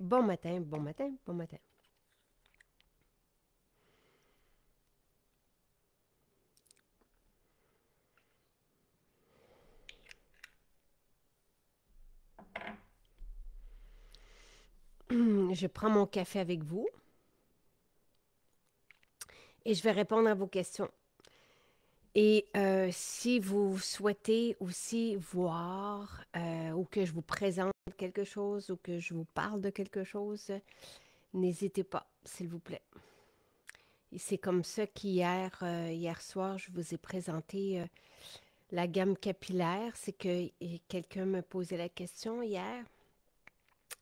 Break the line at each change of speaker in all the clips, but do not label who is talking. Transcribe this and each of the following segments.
bon matin, bon matin, bon matin. Je prends mon café avec vous et je vais répondre à vos questions. Et si vous souhaitez aussi voir ou que je vous présente quelque chose ou que je vous parle de quelque chose, n'hésitez pas, s'il vous plaît. Et c'est comme ça hier soir, je vous ai présenté la gamme capillaire. C'est que quelqu'un me posait la question hier.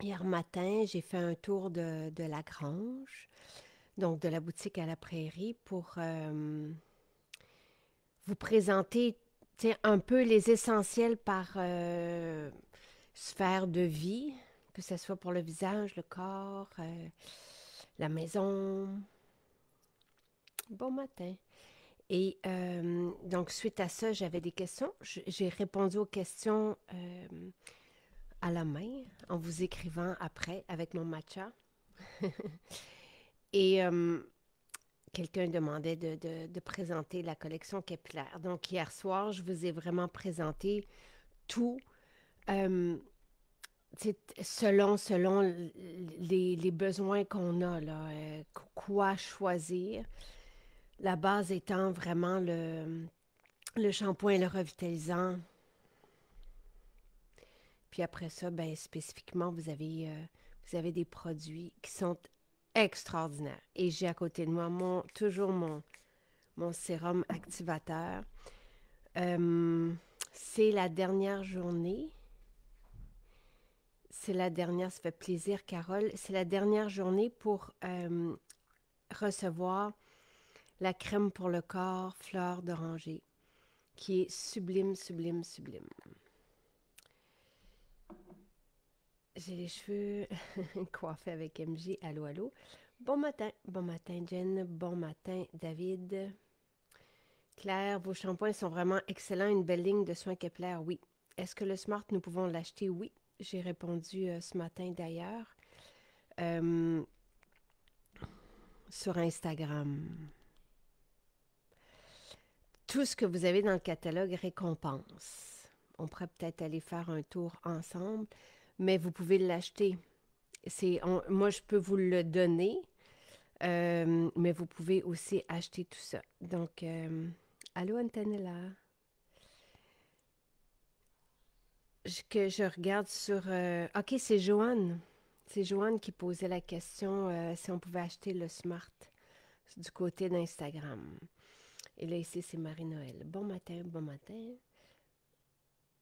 Hier matin, j'ai fait un tour de la grange, donc de la boutique à la prairie, pour vous présenter un peu les essentiels par sphère de vie, que ce soit pour le visage, le corps, la maison. Bon matin. Et donc, suite à ça, j'avais des questions. J'ai répondu aux questions à la main, en vous écrivant après avec mon matcha. Et quelqu'un demandait de présenter la collection capillaire. Donc, hier soir, je vous ai vraiment présenté tout selon les besoins qu'on a, là, quoi choisir. La base étant vraiment le shampoing et le revitalisant. Puis après ça, ben, spécifiquement, vous avez des produits qui sont extraordinaires. Et j'ai à côté de moi toujours mon sérum activateur. Euh, c'est la dernière journée. C'est la dernière, ça fait plaisir, Carole. C'est la dernière journée pour recevoir la crème pour le corps fleur d'oranger, qui est sublime, sublime, sublime. J'ai les cheveux coiffés avec MJ. Allô, allô. Bon matin, Jen. Bon matin, David. Claire, vos shampoings sont vraiment excellents. Une belle ligne de soins capillaires, oui. Est-ce que le Smart, nous pouvons l'acheter? Oui. J'ai répondu ce matin d'ailleurs euh, sur Instagram. Tout ce que vous avez dans le catalogue récompense. On pourrait peut-être aller faire un tour ensemble, mais vous pouvez l'acheter. Moi, je peux vous le donner, mais vous pouvez aussi acheter tout ça. Donc, allô, Antonella. Que je regarde sur... OK, c'est Joanne. C'est Joanne qui posait la question si on pouvait acheter le Smart du côté d'Instagram. Et là, ici, c'est Marie-Noël. Bon matin, bon matin.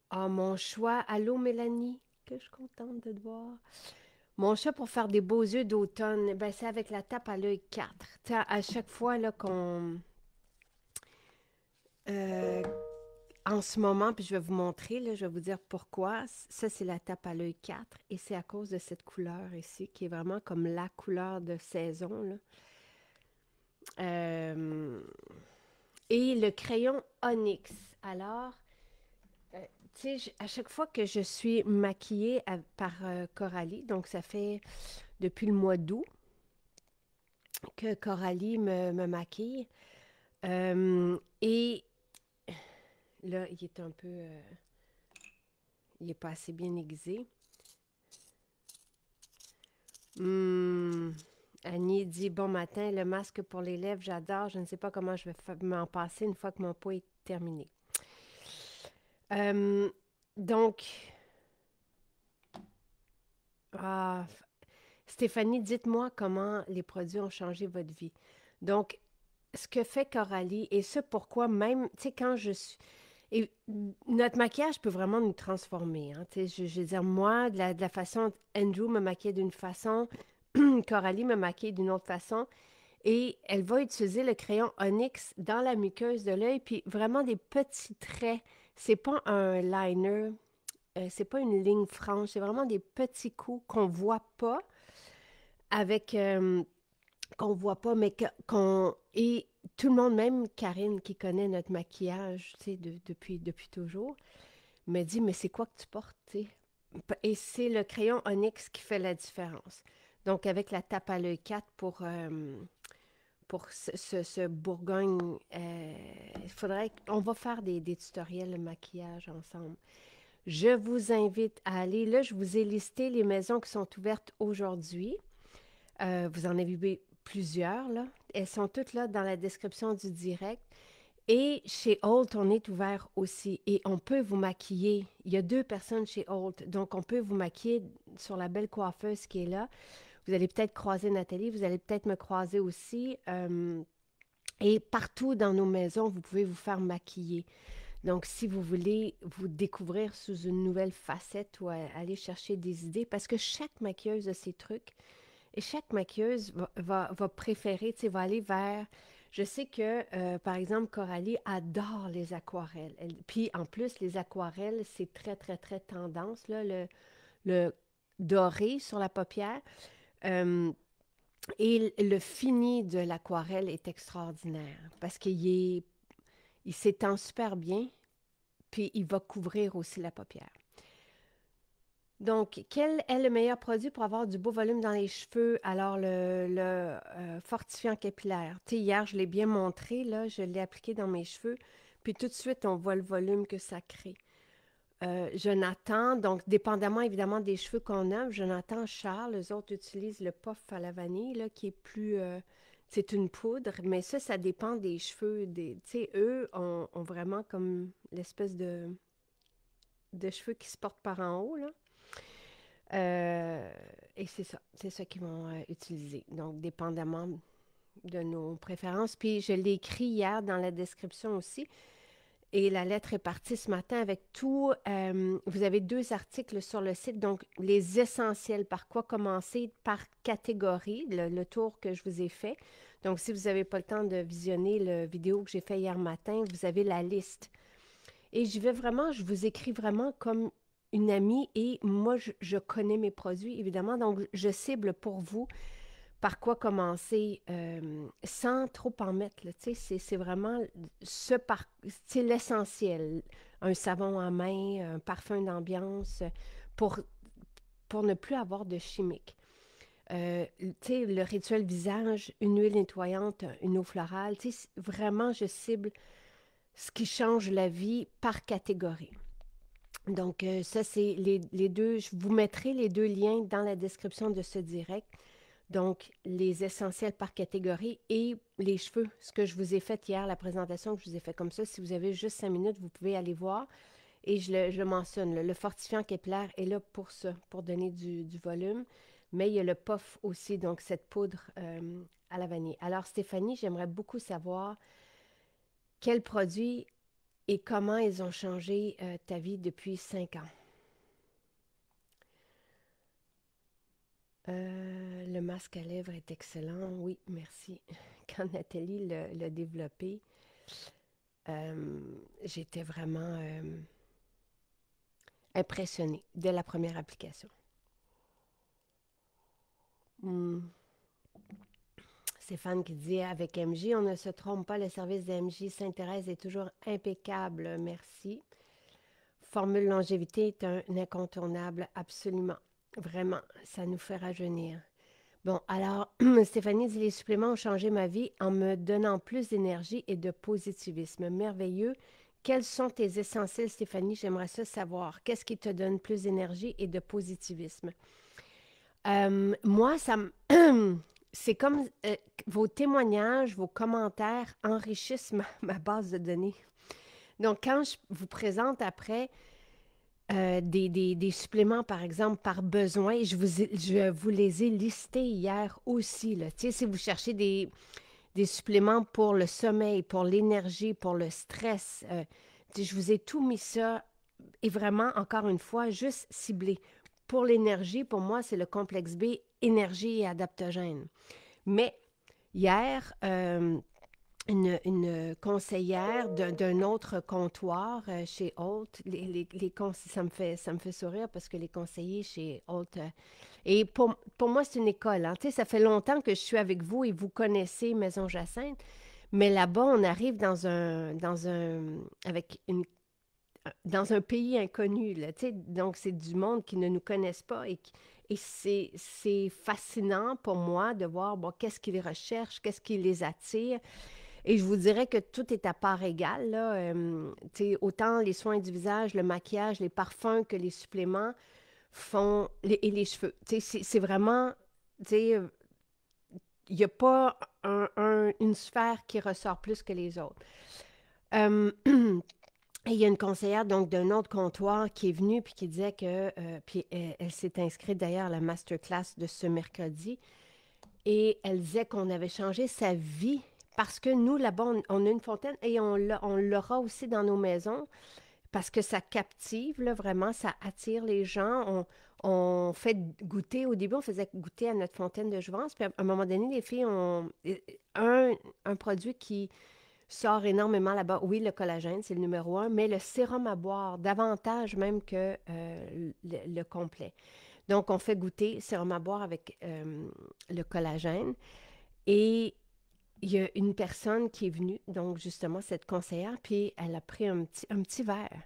Ah, mon choix. Allô, Mélanie, que je suis contente de te voir. Mon choix pour faire des beaux yeux d'automne, ben, c'est avec la tape à l'œil 4. Tu sais, à chaque fois là, qu'on... euh, en ce moment, puis je vais vous montrer, là, je vais vous dire pourquoi. Ça, c'est la tape à l'œil 4 et c'est à cause de cette couleur ici, qui est vraiment comme la couleur de saison, là. Euh, et le crayon Onyx. Alors, euh, tu sais, à chaque fois que je suis maquillée par Coralie, donc ça fait depuis le mois d'août que Coralie me maquille. Et là, il est un peu... il n'est pas assez bien aiguisé. Annie dit, bon matin, le masque pour les lèvres, j'adore. Je ne sais pas comment je vais m'en passer une fois que mon pot est terminé. Euh, donc, ah, Stéphanie, dites-moi comment les produits ont changé votre vie. Donc, ce que fait Coralie, et ce pourquoi même, tu sais, quand je suis... Et notre maquillage peut vraiment nous transformer. Hein, tu sais, je veux dire, moi, de la façon, Andrew me maquillait d'une façon, Coralie me maquille d'une autre façon. Et elle va utiliser le crayon Onyx dans la muqueuse de l'œil, puis vraiment des petits traits. C'est pas un liner, c'est pas une ligne franche, c'est vraiment des petits coups qu'on voit pas avec qu'on voit pas, mais qu'on et tout le monde, même Karine qui connaît notre maquillage, tu sais, depuis toujours, me dit mais c'est quoi que tu portes, tu sais? Et c'est le crayon Onyx qui fait la différence. Donc, avec la tape à l'œil 4 pour ce Bourgogne, il faudrait on va faire des tutoriels de maquillage ensemble. Je vous invite à aller. Là, je vous ai listé les maisons qui sont ouvertes aujourd'hui. Vous en avez vu plusieurs, là. Elles sont toutes là dans la description du direct. Et chez Holt, on est ouvert aussi. Et on peut vous maquiller. Il y a 2 personnes chez Holt. Donc, on peut vous maquiller sur la belle coiffeuse qui est là. Vous allez peut-être croiser Nathalie. Vous allez peut-être me croiser aussi. Et partout dans nos maisons, vous pouvez vous faire maquiller. Donc, si vous voulez vous découvrir sous une nouvelle facette ou aller chercher des idées, parce que chaque maquilleuse a ses trucs et chaque maquilleuse va préférer, tu sais, va aller vers... Je sais que, par exemple, Coralie adore les aquarelles. Puis, en plus, les aquarelles, c'est très, très, très tendance, là, le doré sur la paupière. Euh, et le fini de l'aquarelle est extraordinaire parce il s'étend super bien, puis il va couvrir aussi la paupière. Donc, quel est le meilleur produit pour avoir du beau volume dans les cheveux? Alors, le fortifiant capillaire. Tu sais, hier, je l'ai bien montré, là, je l'ai appliqué dans mes cheveux, puis tout de suite, on voit le volume que ça crée. Jonathan, donc, dépendamment évidemment des cheveux qu'on a, Jonathan, Charles, les autres utilisent le puff à la vanille, là, qui est plus... c'est une poudre, mais ça dépend des cheveux. Tu sais, eux ont vraiment comme l'espèce de cheveux qui se portent par en haut, là. Et c'est ça qu'ils vont utiliser. Donc, dépendamment de nos préférences. Puis, je l'ai écrit hier dans la description aussi. Et la lettre est partie ce matin avec tout. Vous avez 2 articles sur le site. Donc, les essentiels, par quoi commencer, par catégorie, le tour que je vous ai fait. Donc, si vous n'avez pas le temps de visionner la vidéo que j'ai fait hier matin, vous avez la liste. Et je vous écris vraiment comme une amie et moi, je connais mes produits, évidemment. Donc, je cible pour vous par quoi commencer sans trop en mettre. Là, c'est vraiment l'essentiel. Un savon à main, un parfum d'ambiance pour, pour ne plus avoir de chimique. Le rituel visage, une huile nettoyante, une eau florale. Vraiment, je cible ce qui change la vie par catégorie. Donc, ça, c'est les deux. Je vous mettrai les 2 liens dans la description de ce direct. Donc, les essentiels par catégorie et les cheveux. Ce que je vous ai fait hier, la présentation que je vous ai fait comme ça. Si vous avez juste 5 minutes, vous pouvez aller voir. Et je le mentionne. Le fortifiant capillaire est là pour ça, pour donner du volume. Mais il y a le puff aussi, donc cette poudre à la vanille. Alors, Stéphanie, j'aimerais beaucoup savoir quels produits et comment ils ont changé ta vie depuis 5 ans. Le masque à lèvres est excellent. Oui, merci. Quand Nathalie l'a développé, j'étais vraiment impressionnée dès la première application. Hmm. Stéphane qui dit avec MJ, on ne se trompe pas, le service de MJ Sainte-Thérèse est toujours impeccable. Merci. Formule longévité est un incontournable, absolument. Vraiment, ça nous fait rajeunir. Bon, alors, Stéphanie dit les suppléments ont changé ma vie en me donnant plus d'énergie et de positivisme. Merveilleux. Quels sont tes essentiels, Stéphanie? J'aimerais ça savoir. Qu'est-ce qui te donne plus d'énergie et de positivisme? Moi, c'est comme vos témoignages, vos commentaires enrichissent ma base de données. Donc, quand je vous présente après des suppléments, par exemple, par besoin, je vous les ai listés hier aussi. Là. Tu sais, si vous cherchez des suppléments pour le sommeil, pour l'énergie, pour le stress, je vous ai tout mis ça et vraiment, encore une fois, juste ciblé. Pour l'énergie, pour moi, c'est le complexe B, énergie et adaptogène. Mais hier, une conseillère d'un autre comptoir chez Holt. Ça me fait sourire parce que les conseillers chez Holt... et pour moi, c'est une école. Hein. Tu sais, ça fait longtemps que je suis avec vous et vous connaissez Maison Jacinthe. Mais là-bas, on arrive avec dans un pays inconnu, là, tu sais. Donc, c'est du monde qui ne nous connaissent pas et c'est fascinant pour moi de voir, bon, qu'est-ce qu'ils recherchent, qu'est-ce qui les attire. Et je vous dirais que tout est à part égale, là. Tu sais, autant les soins du visage, le maquillage, les parfums que les suppléments font, et les cheveux. Tu sais, c'est vraiment, tu sais, il n'y a pas une sphère qui ressort plus que les autres. Euh, et il y a une conseillère donc d'un autre comptoir qui est venue puis qui disait que, puis elle s'est inscrite d'ailleurs à la masterclass de ce mercredi, et elle disait qu'on avait changé sa vie parce que nous, là-bas, on a une fontaine et on l'aura aussi dans nos maisons parce que ça captive, là, vraiment, ça attire les gens. On fait goûter, au début, on faisait goûter à notre fontaine de jouvence, puis à un moment donné, les filles ont un produit qui sort énormément là-bas. Oui, le collagène, c'est le numéro un, mais le sérum à boire, davantage même que le complet. Donc, on fait goûter sérum à boire avec le collagène. Et il y a une personne qui est venue, donc justement cette conseillère, puis elle a pris un petit verre.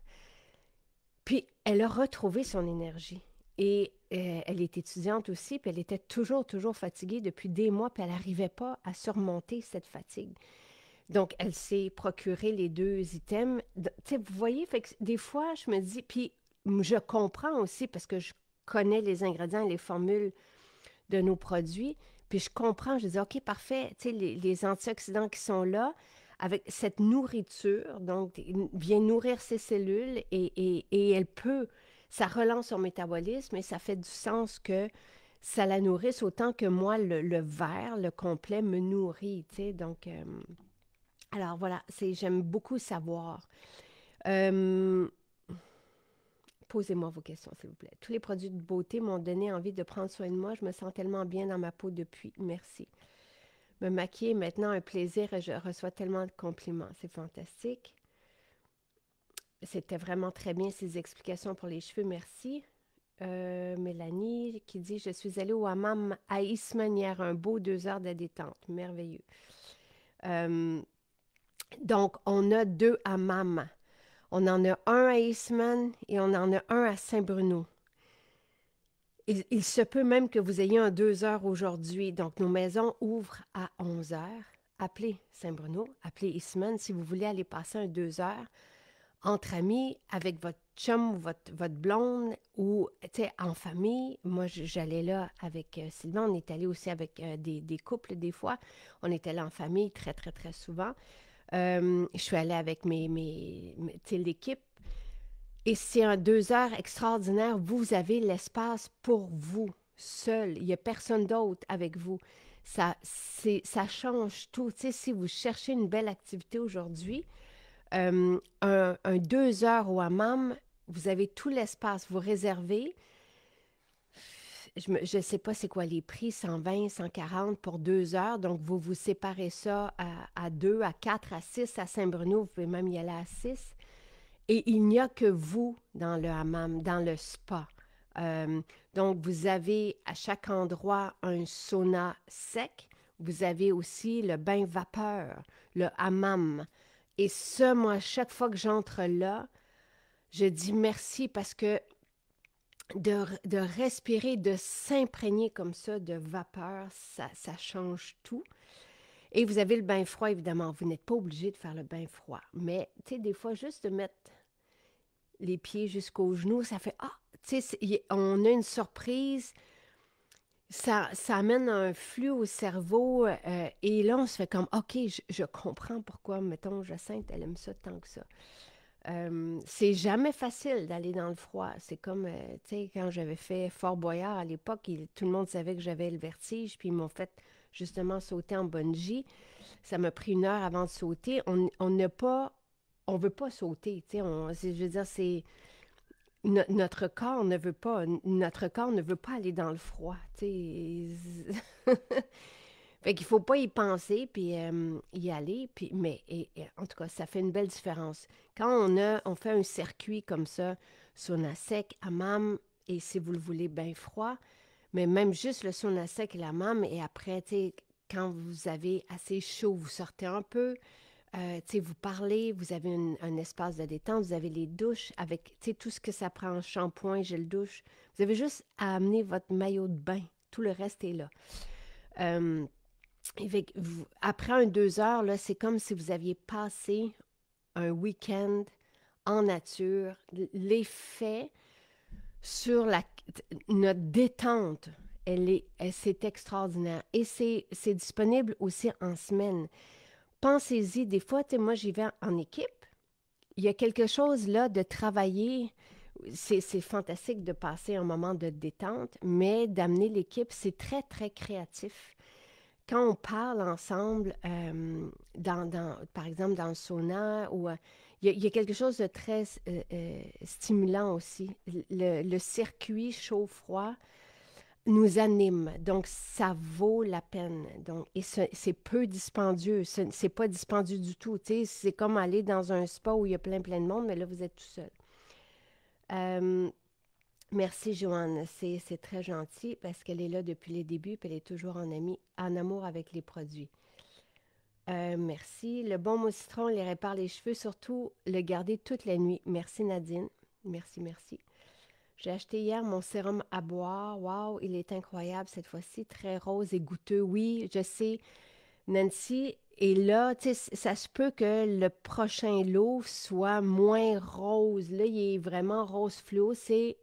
Puis elle a retrouvé son énergie. Et elle est étudiante aussi, puis elle était toujours fatiguée depuis des mois, puis elle n'arrivait pas à surmonter cette fatigue. Donc, elle s'est procuré les deux items. Tu sais, vous voyez, fait que des fois, je me dis, puis je comprends aussi parce que je connais les ingrédients et les formules de nos produits, puis je comprends, je dis, OK, parfait, tu sais, les antioxydants qui sont là, avec cette nourriture, donc, vient nourrir ses cellules et elle peut, ça relance son métabolisme et ça fait du sens que ça la nourrisse autant que moi, le verre, le complet, me nourrit, tu sais, donc... alors voilà, j'aime beaucoup savoir. Euh, Posez-moi vos questions, s'il vous plaît. Tous les produits de beauté m'ont donné envie de prendre soin de moi. Je me sens tellement bien dans ma peau depuis. Merci. Me maquiller est maintenant un plaisir et je reçois tellement de compliments. C'est fantastique. C'était vraiment très bien ces explications pour les cheveux. Merci. Mélanie qui dit: Je suis allée au hammam à Isman hier, un beau 2 heures de détente. Merveilleux. Euh, donc, on a deux hammams. On en a un à Eastman et on en a un à Saint-Bruno. Il se peut même que vous ayez un 2 heures aujourd'hui. Donc, nos maisons ouvrent à 11 heures. Appelez Saint-Bruno, appelez Eastman si vous voulez aller passer un 2 heures entre amis, avec votre chum ou votre blonde ou en famille. Moi, j'allais là avec Sylvain. On est allé aussi avec des couples des fois. On était là en famille très souvent. Je suis allée avec l'équipe. Et c'est un 2 heures extraordinaire. Vous avez l'espace pour vous, seul. Il n'y a personne d'autre avec vous. Ça change tout. Tu sais, si vous cherchez une belle activité aujourd'hui, un 2 heures au hammam, vous avez tout l'espace. Vous réservez. Je ne sais pas c'est quoi les prix, 120, 140 pour 2 heures. Donc, vous vous séparez ça à 2, à 4, à 6. À Saint-Bruno, vous pouvez même y aller à 6. Et il n'y a que vous dans le hammam, dans le spa. Euh, donc, vous avez à chaque endroit un sauna sec. Vous avez aussi le bain vapeur, le hammam. Et ça, moi, chaque fois que j'entre là, je dis merci parce que de respirer, de s'imprégner comme ça de vapeur, ça change tout. Et vous avez le bain froid, évidemment. Vous n'êtes pas obligé de faire le bain froid. Mais, tu sais, des fois, juste de mettre les pieds jusqu'aux genoux, ça fait, ah, tu sais, on a une surprise, ça amène un flux au cerveau, et là, on se fait comme, OK, je comprends pourquoi, mettons, Jacinthe, elle aime ça tant que ça. C'est jamais facile d'aller dans le froid. C'est comme, tu sais, quand j'avais fait Fort Boyard à l'époque, tout le monde savait que j'avais le vertige, puis ils m'ont fait justement sauter en bungee. Ça m'a pris 1 heure avant de sauter. On n'a pas, on veut pas sauter, tu sais. Je veux dire, c'est notre corps ne veut pas, notre corps ne veut pas aller dans le froid, tu sais. Fait qu'il faut pas y penser, puis y aller, puis, mais en tout cas, ça fait une belle différence. Quand on fait un circuit comme ça, sauna sec, hammam, et si vous le voulez bien froid, mais même juste le sauna sec et l'hammam, et après, tu sais, quand vous avez assez chaud, vous sortez un peu, Tu sais, vous parlez, vous avez un espace de détente, vous avez les douches avec, tu sais, tout ce que ça prend, shampoing, gel douche. Vous avez juste à amener votre maillot de bain. Tout le reste est là. Euh, Après un 2 heures, là, c'est comme si vous aviez passé un week-end en nature. L'effet sur notre détente, c'est extraordinaire. Et c'est disponible aussi en semaine. Pensez-y, des fois, tu sais, moi, j'y vais en équipe. Il y a quelque chose là de travailler. C'est fantastique de passer un moment de détente, mais d'amener l'équipe, c'est très, très créatif. Quand on parle ensemble, par exemple, dans le sauna, ou il y a quelque chose de très stimulant aussi. Le circuit chaud-froid nous anime, donc ça vaut la peine. Donc, et c'est peu dispendieux, c'est pas dispendieux du tout. Tu sais, c'est comme aller dans un spa où il y a plein de monde, mais là, vous êtes tout seul. Euh, Merci, Joanne. C'est très gentil parce qu'elle est là depuis les débuts, puis elle est toujours en amour avec les produits. Merci. Le bon mot citron, il répare les cheveux, surtout le garder toute la nuit. Merci, Nadine. Merci, merci. J'ai acheté hier mon sérum à boire. Waouh, il est incroyable cette fois-ci, très rose et goûteux. Oui, je sais, Nancy. Et là, tu sais, ça se peut que le prochain lot soit moins rose. Là, il est vraiment rose fluo. C'est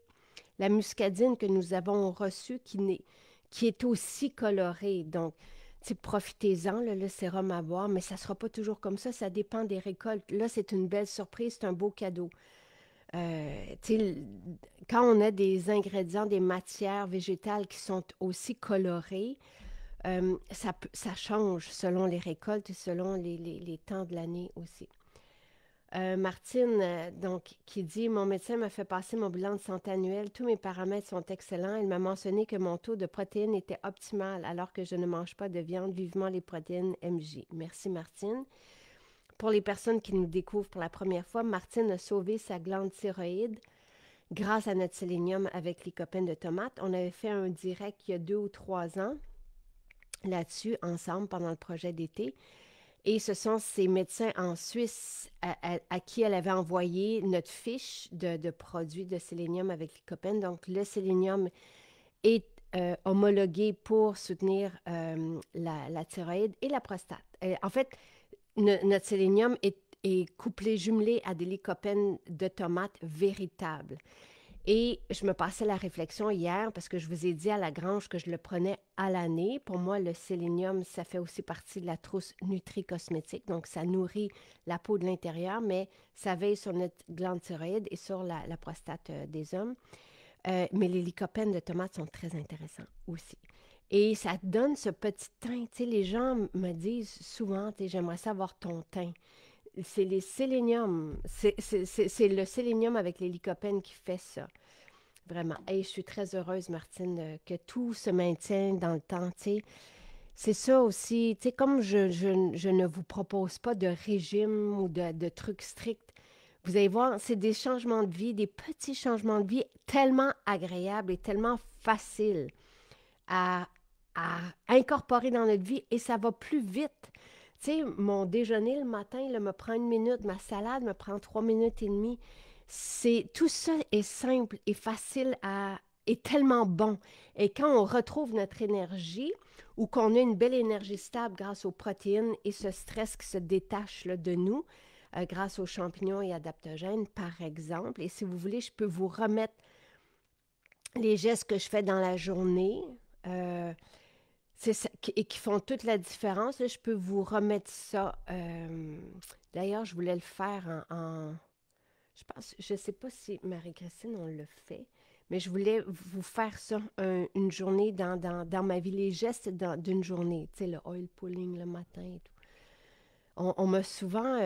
la muscadine que nous avons reçue qui est aussi colorée. Donc, tu sais, profitez-en, là, le sérum à boire, mais ça ne sera pas toujours comme ça dépend des récoltes. Là, c'est une belle surprise, c'est un beau cadeau. Tu sais, quand on a des ingrédients, des matières végétales qui sont aussi colorées, ça change selon les récoltes et selon les temps de l'année aussi. Martine, donc, qui dit, mon médecin m'a fait passer mon bilan de santé annuel. Tous mes paramètres sont excellents. Il m'a mentionné que mon taux de protéines était optimal alors que je ne mange pas de viande. Vivement les protéines MJ. Merci, Martine. Pour les personnes qui nous découvrent pour la première fois, Martine a sauvé sa glande thyroïde grâce à notre sélénium avec les copains de tomates. On avait fait un direct il y a 2 ou 3 ans là-dessus ensemble pendant le projet d'été. Et ce sont ces médecins en Suisse à qui elle avait envoyé notre fiche de produits de sélénium avec lycopène. Donc, le sélénium est homologué pour soutenir la thyroïde et la prostate. En fait, notre sélénium est couplé, jumelé à des lycopènes de tomates véritables. Et je me passais la réflexion hier parce que je vous ai dit à la grange que je le prenais à l'année. Pour moi, le sélénium, ça fait aussi partie de la trousse nutri-cosmétique. Donc, ça nourrit la peau de l'intérieur, mais ça veille sur notre glande thyroïde et sur la prostate des hommes. Mais les lycopènes de tomates sont très intéressants aussi. Et ça donne ce petit teint. Tu sais, les gens me disent souvent, tu sais, j'aimerais savoir ton teint. C'est les séléniums. C'est le sélénium avec les lycopènes qui fait ça. Vraiment. Et je suis très heureuse, Martine, que tout se maintienne dans le temps. Tu sais. C'est ça aussi. Tu sais, comme je ne vous propose pas de régime ou de trucs stricts, vous allez voir, c'est des changements de vie, des petits changements de vie tellement agréables et tellement faciles à, à incorporer dans notre vie et ça va plus vite. Tu sais, mon déjeuner le matin, là, me prend 1 minute, ma salade me prend 3 minutes et demie. Tout ça est simple et facile et tellement bon. Et quand on retrouve notre énergie ou qu'on a une belle énergie stable grâce aux protéines et ce stress qui se détache là, de nous, grâce aux champignons et adaptogènes, par exemple, et si vous voulez, je peux vous remettre les gestes que je fais dans la journée. Euh, et qui font toute la différence. Là, je peux vous remettre ça. D'ailleurs, je voulais le faire je pense, je ne sais pas si Marie-Christine, on le fait, mais je voulais vous faire ça une journée dans ma vie, les gestes d'une journée. Tu sais, le oil pulling le matin et tout. On m'a souvent,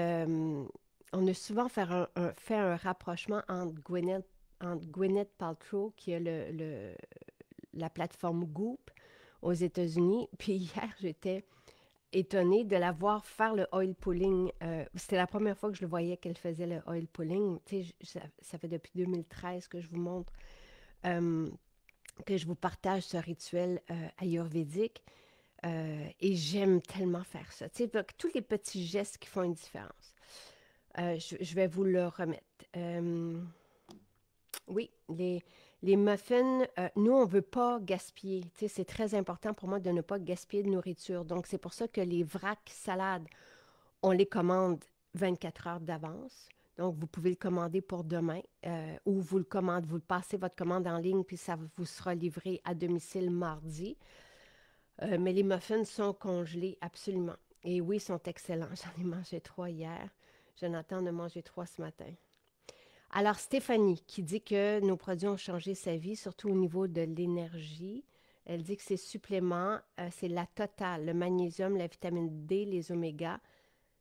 on a souvent fait un rapprochement entre Gwyneth Paltrow, qui a la plateforme Goop aux États-Unis. Puis hier, j'étais étonnée de la voir faire le oil pulling. C'était la première fois que je le voyais qu'elle faisait le oil pulling. Tu sais, ça fait depuis 2013 que je vous montre, que je vous partage ce rituel ayurvédique. Et j'aime tellement faire ça. Tu sais, donc, tous les petits gestes qui font une différence. Je vais vous le remettre. Oui, les muffins, nous, on ne veut pas gaspiller. Tu sais, c'est très important pour moi de ne pas gaspiller de nourriture. Donc, c'est pour ça que les vracs salades, on les commande 24 heures d'avance. Donc, vous pouvez le commander pour demain ou vous le commandez, vous le passez votre commande en ligne, puis ça vous sera livré à domicile mardi. Mais les muffins sont congelés, absolument. Et oui, ils sont excellents. J'en ai mangé 3 hier. Jonathan en a mangé 3 ce matin. Alors, Stéphanie, qui dit que nos produits ont changé sa vie, surtout au niveau de l'énergie. Elle dit que ces suppléments, c'est la totale, le magnésium, la vitamine D, les omégas,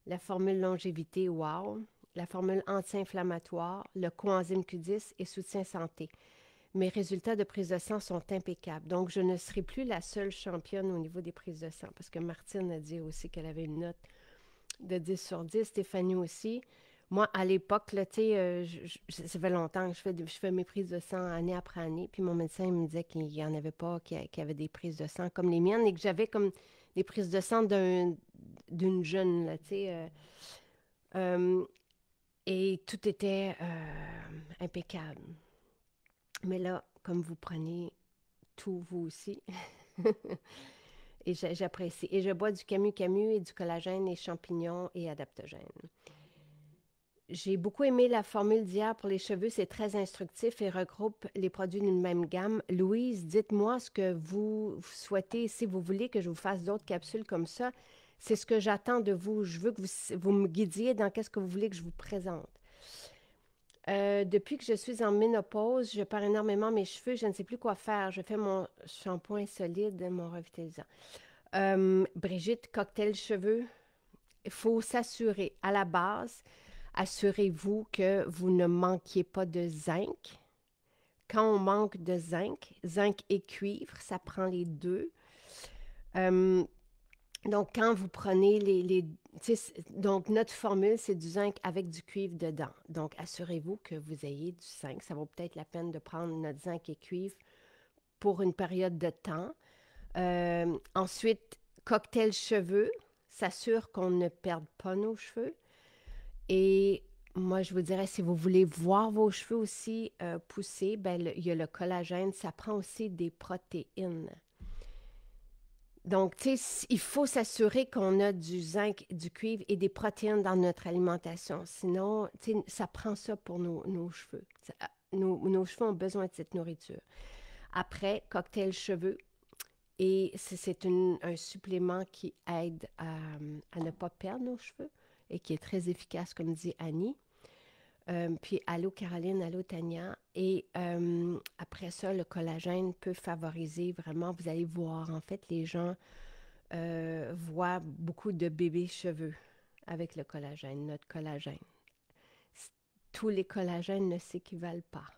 la formule longévité, wow, la formule anti-inflammatoire, le coenzyme Q10 et soutien santé. Mes résultats de prise de sang sont impeccables. Donc, je ne serai plus la seule championne au niveau des prises de sang, parce que Martine a dit aussi qu'elle avait une note de 10 sur 10, Stéphanie aussi. Moi, à l'époque, là, tu sais, ça fait longtemps que je fais mes prises de sang année après année, puis mon médecin il me disait qu'il n'y en avait pas, qu'il y avait des prises de sang comme les miennes, et que j'avais comme des prises de sang d'une jeune, là, tu sais. Euh, et tout était impeccable. Mais là, comme vous prenez tout, vous aussi, et j'apprécie. Et je bois du camu-camu et du collagène et champignons et adaptogènes. J'ai beaucoup aimé la formule d'hier pour les cheveux. C'est très instructif et regroupe les produits d'une même gamme. Louise, dites-moi ce que vous souhaitez. Si vous voulez que je vous fasse d'autres capsules comme ça, c'est ce que j'attends de vous. Je veux que vous me guidiez dans qu'est-ce que vous voulez que je vous présente. Depuis que je suis en ménopause, je perds énormément mes cheveux. Je ne sais plus quoi faire. Je fais mon shampoing solide, mon revitalisant. Brigitte, cocktail cheveux. Il faut s'assurer à la base. Assurez-vous que vous ne manquiez pas de zinc. Quand on manque de zinc et cuivre, ça prend les deux. Euh, donc, quand vous prenez donc notre formule, c'est du zinc avec du cuivre dedans. Donc, assurez-vous que vous ayez du zinc. Ça vaut peut-être la peine de prendre notre zinc et cuivre pour une période de temps. Ensuite, cocktail cheveux, s'assure qu'on ne perde pas nos cheveux. Et moi, je vous dirais, si vous voulez voir vos cheveux aussi pousser, ben, il y a le collagène, ça prend aussi des protéines. Donc, tu sais, il faut s'assurer qu'on a du zinc, du cuivre et des protéines dans notre alimentation. Sinon, tu sais, ça prend ça pour nos cheveux. Nos cheveux ont besoin de cette nourriture. Après, cocktail cheveux. Et c'est un supplément qui aide à ne pas perdre nos cheveux et qui est très efficace, comme dit Annie. Puis, allô Caroline, allô Tania. Et après ça, le collagène peut favoriser vraiment, vous allez voir, en fait, les gens voient beaucoup de bébés cheveux avec le collagène, notre collagène. Tous les collagènes ne s'équivalent pas.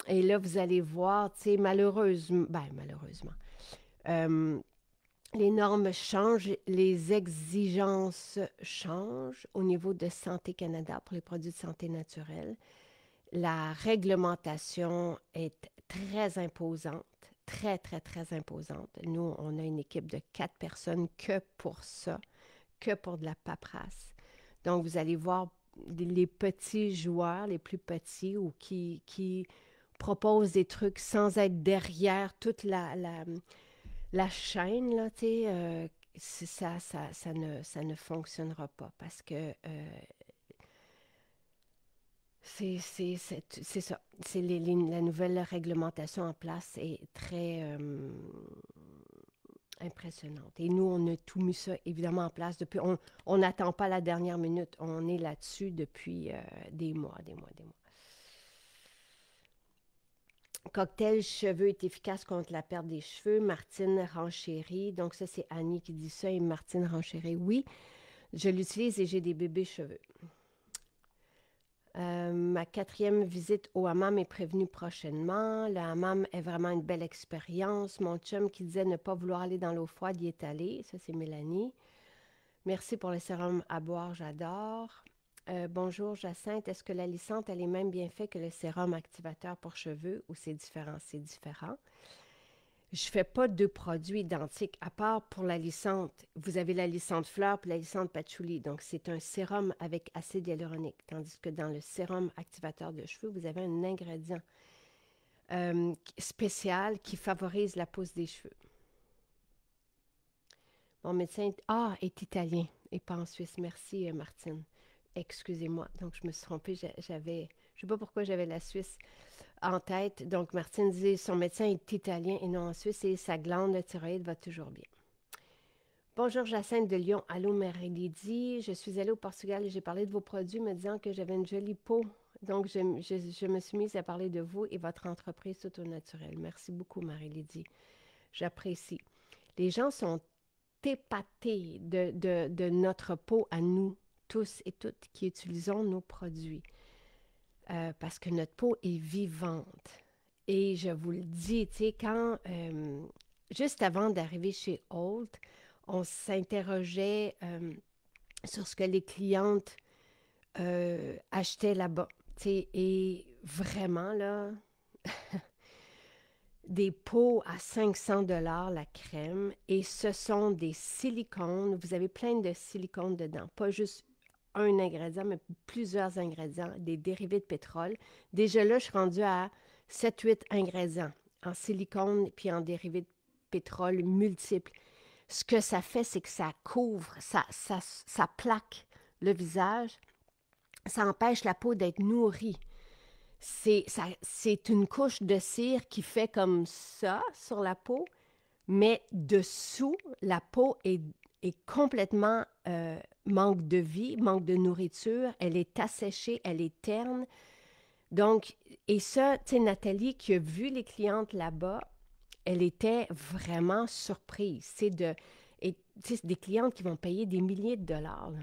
Et là, vous allez voir, tu sais, malheureusement, euh, les normes changent, les exigences changent au niveau de Santé Canada pour les produits de santé naturelle. La réglementation est très imposante, très, très, très imposante. Nous, on a une équipe de 4 personnes que pour ça, que pour de la paperasse. Donc, vous allez voir les petits joueurs, les plus petits, ou qui proposent des trucs sans être derrière toute la chaîne, là, tu sais, ça ne fonctionnera pas parce que c'est ça. La nouvelle réglementation en place est très impressionnante. Et nous, on a tout mis ça, évidemment, en place depuis. On n'attend pas la dernière minute. On est là-dessus depuis des mois, des mois, des mois. Cocktail cheveux est efficace contre la perte des cheveux. Martine Ranchéry. Donc, ça, c'est Annie qui dit ça. Et Martine Ranchéry, oui, je l'utilise et j'ai des bébés cheveux. Ma 4e visite au hammam est prévenue prochainement. Le hammam est vraiment une belle expérience. Mon chum qui disait ne pas vouloir aller dans l'eau froide y est allé. Ça, c'est Mélanie. Merci pour le sérum à boire, j'adore. Bonjour Jacinthe, est-ce que la lysante a les mêmes bienfaits que le sérum activateur pour cheveux ou c'est différent? C'est différent. Je ne fais pas deux produits identiques, à part pour la lissante. Vous avez la lissante fleur puis la lissante patchouli. Donc, c'est un sérum avec acide hyaluronique. Tandis que dans le sérum activateur de cheveux, vous avez un ingrédient spécial qui favorise la pousse des cheveux. Mon médecin est italien et pas en Suisse. Merci, Martine. Excusez-moi. Donc, je me suis trompée. J'avais, je ne sais pas pourquoi j'avais la Suisse en tête. Donc, Martine dit son médecin est italien et non en Suisse et sa glande de thyroïde va toujours bien. Bonjour Jacinthe de Lyon. Allô Marie-Lydie. Je suis allée au Portugal et j'ai parlé de vos produits me disant que j'avais une jolie peau. Donc, je me suis mise à parler de vous et votre entreprise tout au naturel. Merci beaucoup Marie-Lydie. J'apprécie. Les gens sont épatés de notre peau à nous, tous et toutes qui utilisons nos produits. Parce que notre peau est vivante. Et je vous le dis, tu sais, juste avant d'arriver chez Holt, on s'interrogeait sur ce que les clientes achetaient là-bas. Tu sais, et vraiment, là, des pots à 500 $ la crème, et ce sont des silicones. Vous avez plein de silicones dedans, pas juste un ingrédient, mais plusieurs ingrédients, des dérivés de pétrole. Déjà là, je suis rendue à 7-8 ingrédients en silicone puis en dérivés de pétrole multiples. Ce que ça fait, c'est que ça couvre, ça plaque le visage, ça empêche la peau d'être nourrie. C'est une couche de cire qui fait comme ça sur la peau, mais dessous, la peau est complètement manque de vie, manque de nourriture, elle est asséchée, elle est terne. Donc, et ça, tu sais, Nathalie qui a vu les clientes là-bas, elle était vraiment surprise. C'est des clientes qui vont payer des milliers de dollars là,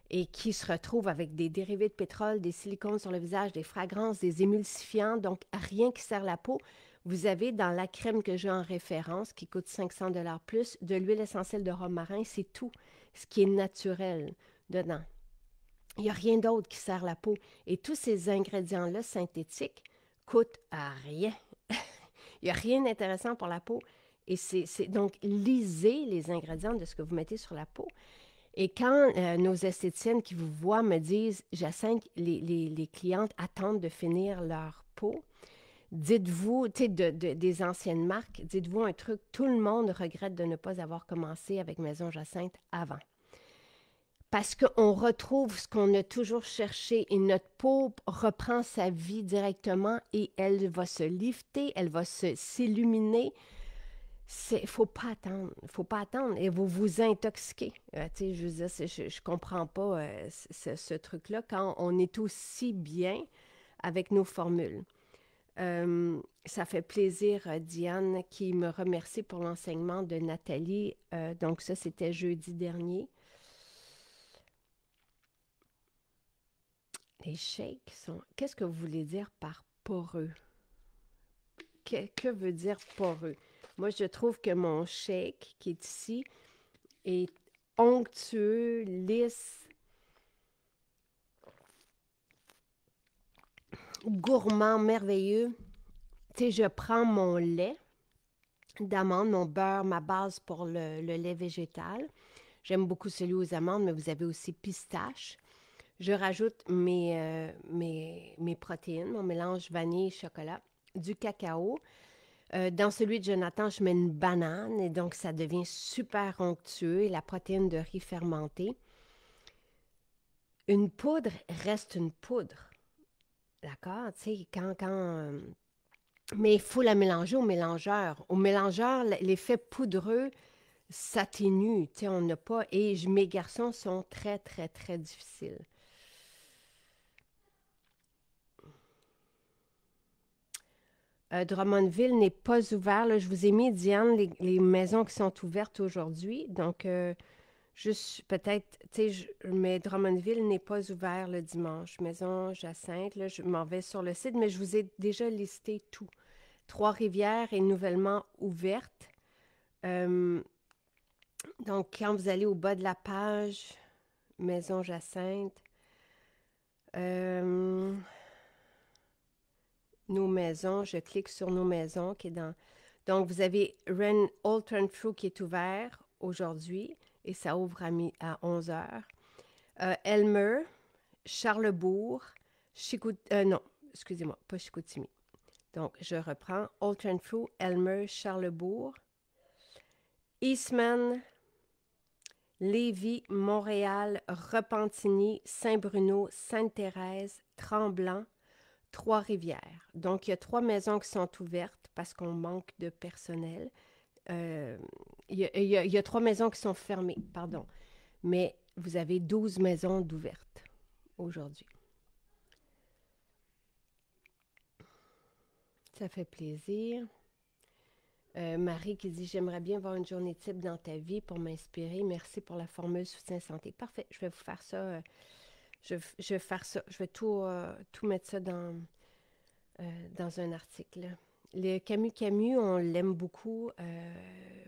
et qui se retrouvent avec des dérivés de pétrole, des silicones sur le visage, des fragrances, des émulsifiants, donc rien qui sert la peau. Vous avez dans la crème que j'ai en référence, qui coûte 500 $ plus, de l'huile essentielle de romarin, c'est tout ce qui est naturel dedans. Il n'y a rien d'autre qui sert la peau. Et tous ces ingrédients-là synthétiques coûtent à rien. Il n'y a rien d'intéressant pour la peau. Et donc, lisez les ingrédients de ce que vous mettez sur la peau. Et quand nos esthéticiennes qui vous voient me disent, Jacinthe, les clientes attendent de finir leur peau, dites-vous, tu sais, des anciennes marques, dites-vous un truc, tout le monde regrette de ne pas avoir commencé avec Maison Jacinthe avant. Parce qu'on retrouve ce qu'on a toujours cherché et notre peau reprend sa vie directement et elle va se lifter, elle va s'illuminer. Il faut pas attendre. Il faut pas attendre. Et vous vous intoxiquez. Tu sais, je veux dire, je comprends pas ce truc-là quand on est aussi bien avec nos formules. Ça fait plaisir, Diane, qui me remercie pour l'enseignement de Nathalie. Donc ça, c'était jeudi dernier. Les shakes sont... Qu'est-ce que vous voulez dire par poreux? Que veut dire poreux? Moi, je trouve que mon shake qui est ici est onctueux, lisse, gourmand, merveilleux. Tu sais, je prends mon lait d'amande, mon beurre, ma base pour le lait végétal. J'aime beaucoup celui aux amandes, mais vous avez aussi pistache. Je rajoute mes protéines, mon mélange vanille-chocolat, du cacao. Dans celui de Jonathan, je mets une banane et donc ça devient super onctueux et la protéine de riz fermentée. Une poudre reste une poudre. D'accord? Tu sais, mais il faut la mélanger au mélangeur. Au mélangeur, l'effet poudreux s'atténue. Tu sais, on n'a pas... Et mes garçons sont très, très, très difficiles. Drummondville n'est pas ouvert. Là. Je vous ai mis, Diane, les maisons qui sont ouvertes aujourd'hui. Donc, juste peut-être, tu sais, mais Drummondville n'est pas ouvert le dimanche. Maison Jacinthe, là, je m'en vais sur le site, mais je vous ai déjà listé tout. Trois-Rivières est nouvellement ouverte. Donc, quand vous allez au bas de la page, Maison Jacinthe, nos maisons, je clique sur nos maisons qui est dans... Donc, vous avez Old Renfrew qui est ouvert aujourd'hui et ça ouvre à 11 heures. Elmer, Charlebourg, non, excusez-moi, pas Chicoutimi. Donc, je reprends. Old Renfrew, Elmer, Charlebourg, Eastman, Lévis, Montréal, Repentigny, Saint-Bruno, Sainte-Thérèse, Tremblant, Trois-Rivières. Donc, il y a 3 maisons qui sont ouvertes parce qu'on manque de personnel. Euh, il y a 3 maisons qui sont fermées, pardon. Mais vous avez 12 maisons d'ouvertes aujourd'hui. Ça fait plaisir. Marie qui dit: J'aimerais bien voir une journée type dans ta vie pour m'inspirer. Merci pour la formule soutien santé. Parfait, je vais vous faire ça. Je vais faire ça. Je vais tout mettre ça dans un article. Le Camus, on l'aime beaucoup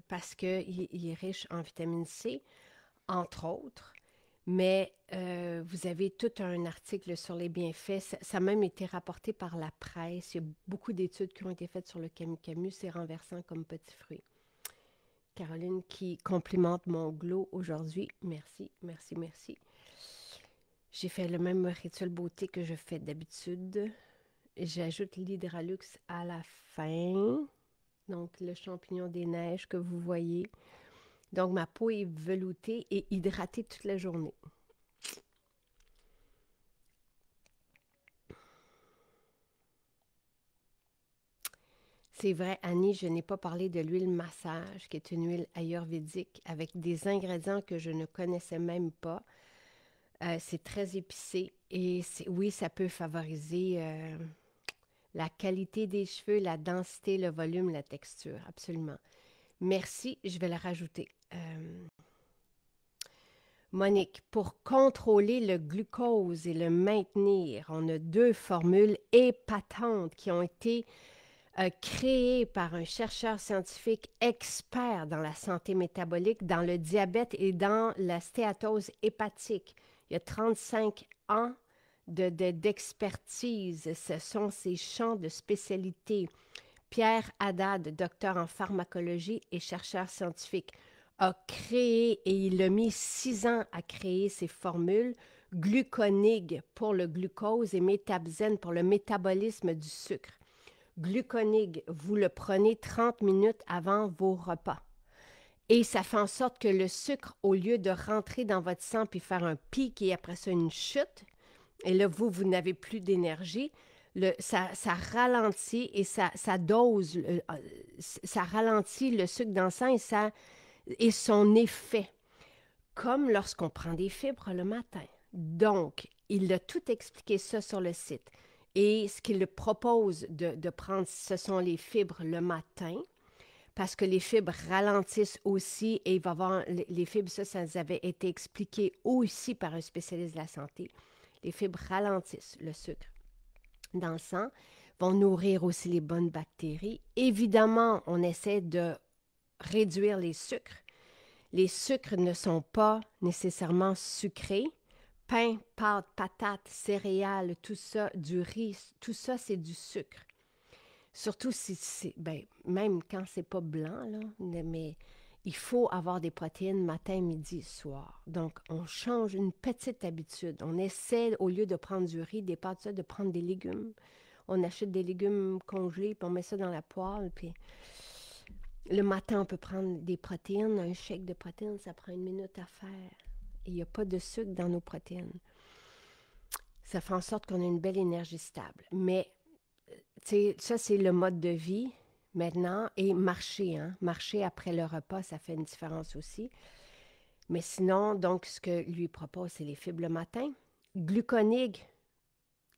parce qu'il est riche en vitamine C, entre autres. Mais vous avez tout un article sur les bienfaits. Ça a même été rapporté par la presse. Il y a beaucoup d'études qui ont été faites sur le Camus. C'est renversant comme petit fruit. Caroline qui complimente mon glow aujourd'hui. Merci, merci, merci. J'ai fait le même rituel beauté que je fais d'habitude. J'ajoute l'Hydralux à la fin. Donc, le champignon des neiges que vous voyez. Donc, ma peau est veloutée et hydratée toute la journée. C'est vrai, Annie, je n'ai pas parlé de l'huile massage, qui est une huile ayurvédique avec des ingrédients que je ne connaissais même pas. C'est très épicé et oui, ça peut favoriser la qualité des cheveux, la densité, le volume, la texture, absolument. Merci, je vais la rajouter. Monique, pour contrôler le glucose et le maintenir, on a 2 formules épatantes qui ont été créées par un chercheur scientifique expert dans la santé métabolique, dans le diabète et dans la stéatose hépatique. Il y a 35 ans d'expertise. Ce sont ses champs de spécialité. Pierre Haddad, docteur en pharmacologie et chercheur scientifique, a créé, et il a mis 6 ans à créer ces formules, Gluconig pour le glucose et Métabzen pour le métabolisme du sucre. Gluconig, vous le prenez 30 minutes avant vos repas. Et ça fait en sorte que le sucre, au lieu de rentrer dans votre sang puis faire un pic et après ça une chute, et là, vous n'avez plus d'énergie, ça ralentit et ça dose, ça ralentit le sucre dans le sang et son effet, comme lorsqu'on prend des fibres le matin. Donc, il a tout expliqué ça sur le site. Et ce qu'il propose de prendre, ce sont les fibres le matin, parce que les fibres ralentissent aussi, et il va avoir les fibres, ça avait été expliqué aussi par un spécialiste de la santé. Les fibres ralentissent le sucre dans le sang, vont nourrir aussi les bonnes bactéries. Évidemment, on essaie de réduire les sucres. Les sucres ne sont pas nécessairement sucrés. Pain, pâtes, patates, céréales, tout ça, du riz, tout ça, c'est du sucre. Surtout si c'est, même quand c'est pas blanc, là, mais il faut avoir des protéines matin, midi, soir. Donc, on change une petite habitude. On essaie, au lieu de prendre du riz, des pâtes, de prendre des légumes. On achète des légumes congelés, puis on met ça dans la poêle, puis le matin, on peut prendre des protéines. Un shake de protéines, ça prend 1 minute à faire. Et il n'y a pas de sucre dans nos protéines. Ça fait en sorte qu'on a une belle énergie stable. Mais, tu sais, ça, c'est le mode de vie maintenant. Et marcher, hein? Marcher après le repas, ça fait une différence aussi. Mais sinon, donc, ce que lui propose, c'est les fibres le matin. Gluconig,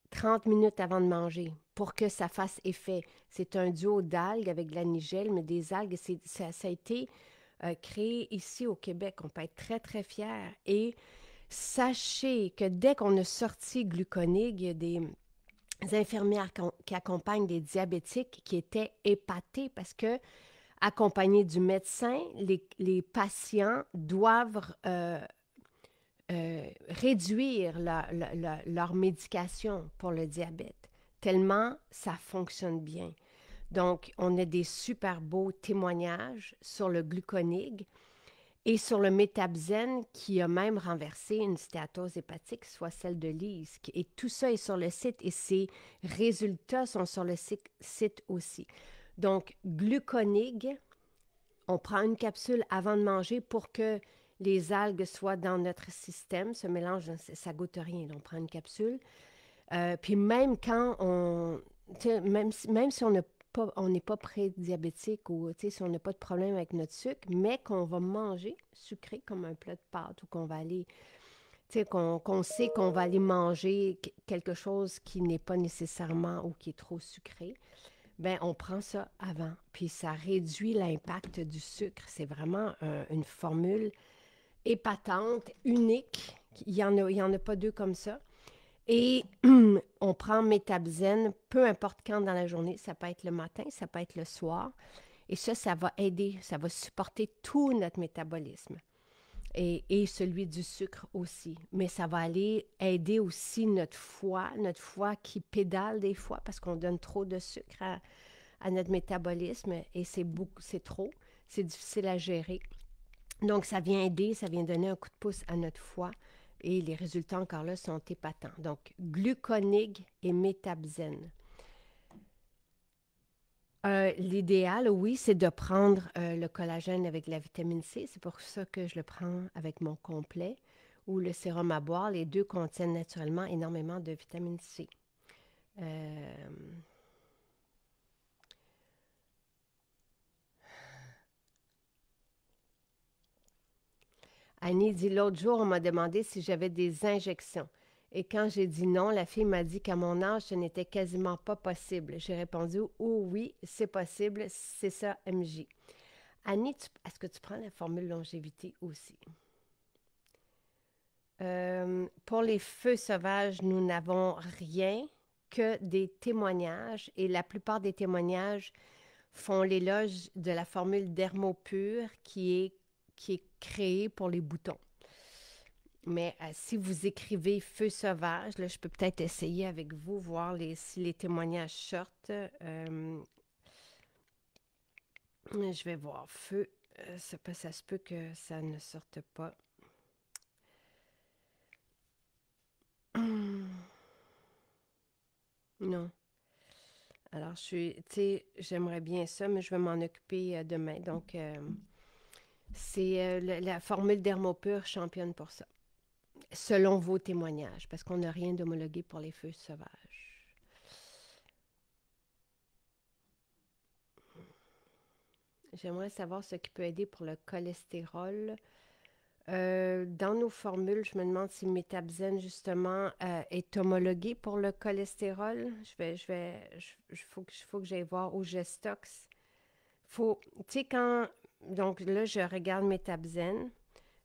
30 minutes avant de manger pour que ça fasse effet. C'est un duo d'algues avec de la nigelle, mais des algues, ça a été créé ici au Québec. On peut être très, très fiers. Et sachez que dès qu'on a sorti Gluconig, il y a des infirmières qui accompagnent des diabétiques qui étaient épatées parce que, accompagnés du médecin, les patients doivent réduire leur médication pour le diabète, tellement ça fonctionne bien. Donc, on a des super beaux témoignages sur le gluconig et sur le métabzène qui a même renversé une stéatose hépatique, soit celle de Lise. Et tout ça est sur le site et ces résultats sont sur le site aussi. Donc, gluconig, on prend une capsule avant de manger pour que les algues soient dans notre système. Ce mélange, ça goûte rien. On prend une capsule. Puis même quand on... Même si on n'est pas prédiabétique ou si on n'a pas de problème avec notre sucre, mais qu'on va manger sucré comme un plat de pâtes ou qu'on va aller, qu'on sait qu'on va aller manger quelque chose qui n'est pas nécessairement ou qui est trop sucré, ben on prend ça avant. Puis ça réduit l'impact du sucre. C'est vraiment une formule épatante, unique. Il y en a pas deux comme ça. Et on prend métabzène, peu importe quand dans la journée. Ça peut être le matin, ça peut être le soir. Et ça va aider, ça va supporter tout notre métabolisme. Et celui du sucre aussi. Mais ça va aller aider aussi notre foie qui pédale des fois parce qu'on donne trop de sucre à notre métabolisme et c'est trop. C'est difficile à gérer. Donc, ça vient aider, ça vient donner un coup de pouce à notre foie et les résultats encore là sont épatants. Donc, gluconig et métabzène. L'idéal, oui, c'est de prendre le collagène avec la vitamine C. C'est pour ça que je le prends avec mon complet ou le sérum à boire. Les deux contiennent naturellement énormément de vitamine C. Euh, Annie dit, l'autre jour, on m'a demandé si j'avais des injections. Et quand j'ai dit non, la fille m'a dit qu'à mon âge, ce n'était quasiment pas possible. J'ai répondu, oh oui, c'est possible, c'est ça, MJ. Annie, est-ce que tu prends la formule longévité aussi? Pour les feux sauvages, nous n'avons rien que des témoignages et la plupart des témoignages font l'éloge de la formule Dermopure qui est créée pour les boutons. Mais si vous écrivez feu sauvage, là, je peux peut-être essayer avec vous, voir si les témoignages sortent. Je vais voir feu. Ça se peut que ça ne sorte pas. Non. Alors, j'aimerais bien ça, mais je vais m'en occuper demain. Donc, c'est la formule Dermopure championne pour ça, selon vos témoignages, parce qu'on n'a rien d'homologué pour les feux sauvages. J'aimerais savoir ce qui peut aider pour le cholestérol. Dans nos formules, je me demande si métabzène, justement, est homologué pour le cholestérol. Faut que j'aille voir au Gestox. Tu sais, donc là, je regarde métabzène.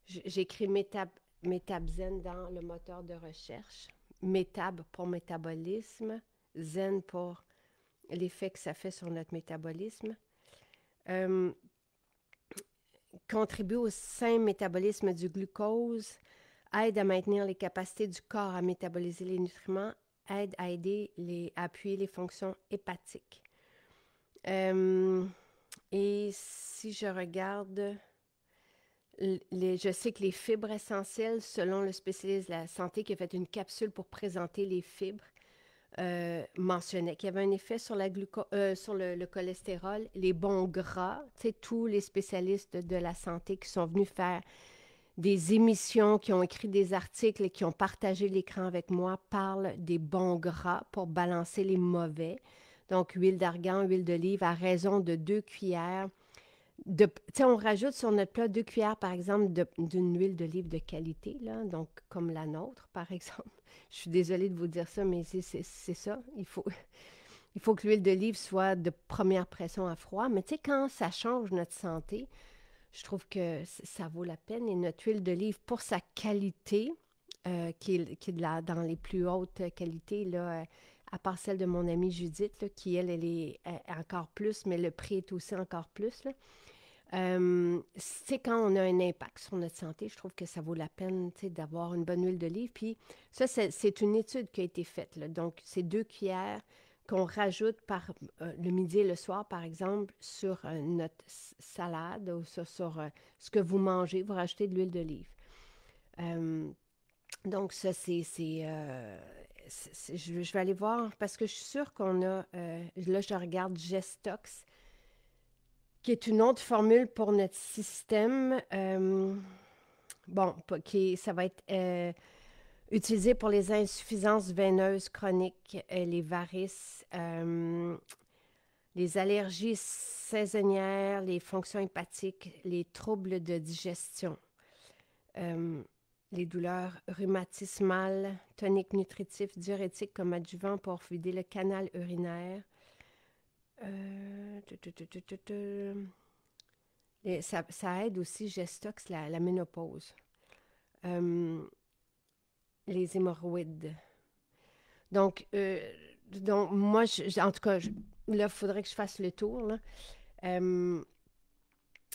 J'écris métabzène dans le moteur de recherche. Métab pour métabolisme. Zen pour l'effet que ça fait sur notre métabolisme. Euh, Contribue au sain métabolisme du glucose, aide à maintenir les capacités du corps à métaboliser les nutriments, aide à appuyer les fonctions hépatiques. Et si je regarde, je sais que les fibres essentielles, selon le spécialiste de la santé qui a fait une capsule pour présenter les fibres, mentionnait qu'il y avait un effet sur le cholestérol, les bons gras. Tu sais, tous les spécialistes de la santé qui sont venus faire des émissions, qui ont écrit des articles et qui ont partagé l'écran avec moi parlent des bons gras pour balancer les mauvais. Donc, huile d'argan, huile d'olive à raison de 2 cuillères. On rajoute sur notre plat 2 cuillères, par exemple, d'une huile d'olive de qualité, là, donc comme la nôtre, par exemple. Je suis désolée de vous dire ça, mais c'est ça. Il faut que l'huile d'olive soit de première pression à froid. Mais tu sais, quand ça change notre santé, je trouve que ça vaut la peine. Et notre huile d'olive, pour sa qualité, qui est dans les plus hautes qualités, là, à part celle de mon amie Judith, là, qui, elle est encore plus, mais le prix est aussi encore plus, là. C'est quand on a un impact sur notre santé, je trouve que ça vaut la peine d'avoir une bonne huile d'olive. Puis ça, c'est une étude qui a été faite, là. Donc, c'est 2 cuillères qu'on rajoute le midi et le soir, par exemple, sur notre salade ou sur ce que vous mangez, vous rajoutez de l'huile d'olive. Euh, donc, ça, je vais aller voir parce que je suis sûre qu'on a. Là, je regarde Gestox, qui est une autre formule pour notre système. Bon, ça va être utilisé pour les insuffisances veineuses chroniques, les varices, les allergies saisonnières, les fonctions hépatiques, les troubles de digestion, euh, les douleurs rhumatismales, tonique nutritif, diurétique comme adjuvant pour vider le canal urinaire. Tu, tu, tu, tu, tu, tu. Ça aide aussi, Gestox, la ménopause. Euh, les hémorroïdes. Donc, moi, en tout cas, là, il faudrait que je fasse le tour, là. Euh,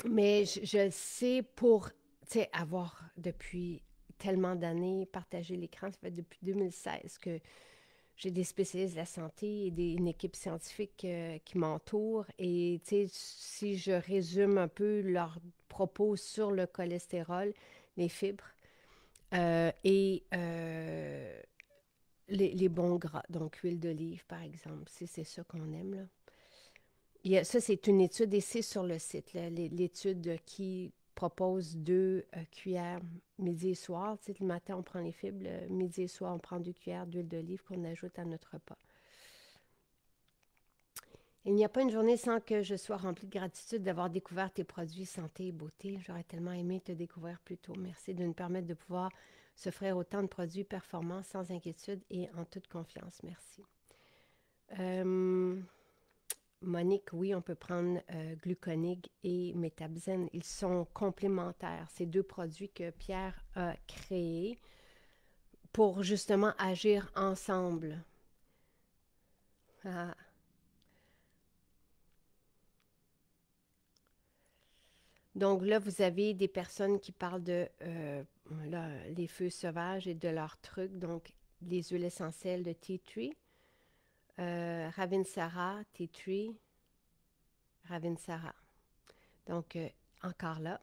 mais je le sais pour, tu sais, avoir depuis tellement d'années partagé l'écran, ça fait depuis 2016 que j'ai des spécialistes de la santé et une équipe scientifique qui m'entoure. Et, tu sais, si je résume un peu leurs propos sur le cholestérol, les fibres et les bons gras, donc huile d'olive, par exemple, si c'est ça qu'on aime, là. Ça, c'est une étude et c'est sur le site, là, l'étude qui propose 2 cuillères midi et soir. Tu sais, le matin, on prend les fibres, le midi et soir, on prend 2 cuillères d'huile d'olive qu'on ajoute à notre repas. Il n'y a pas une journée sans que je sois remplie de gratitude d'avoir découvert tes produits santé et beauté. J'aurais tellement aimé te découvrir plus tôt. Merci de nous permettre de pouvoir s'offrir autant de produits performants sans inquiétude et en toute confiance. Merci. Euh, Monique, oui, on peut prendre Gluconig et Métabzen. Ils sont complémentaires. Ces 2 produits que Pierre a créés pour justement agir ensemble. Ah. Donc là, vous avez des personnes qui parlent de là, les feux sauvages et de leurs trucs. Donc, les huiles essentielles de tea tree, Ravinsara, tea tree, Ravinsara. Donc, encore là,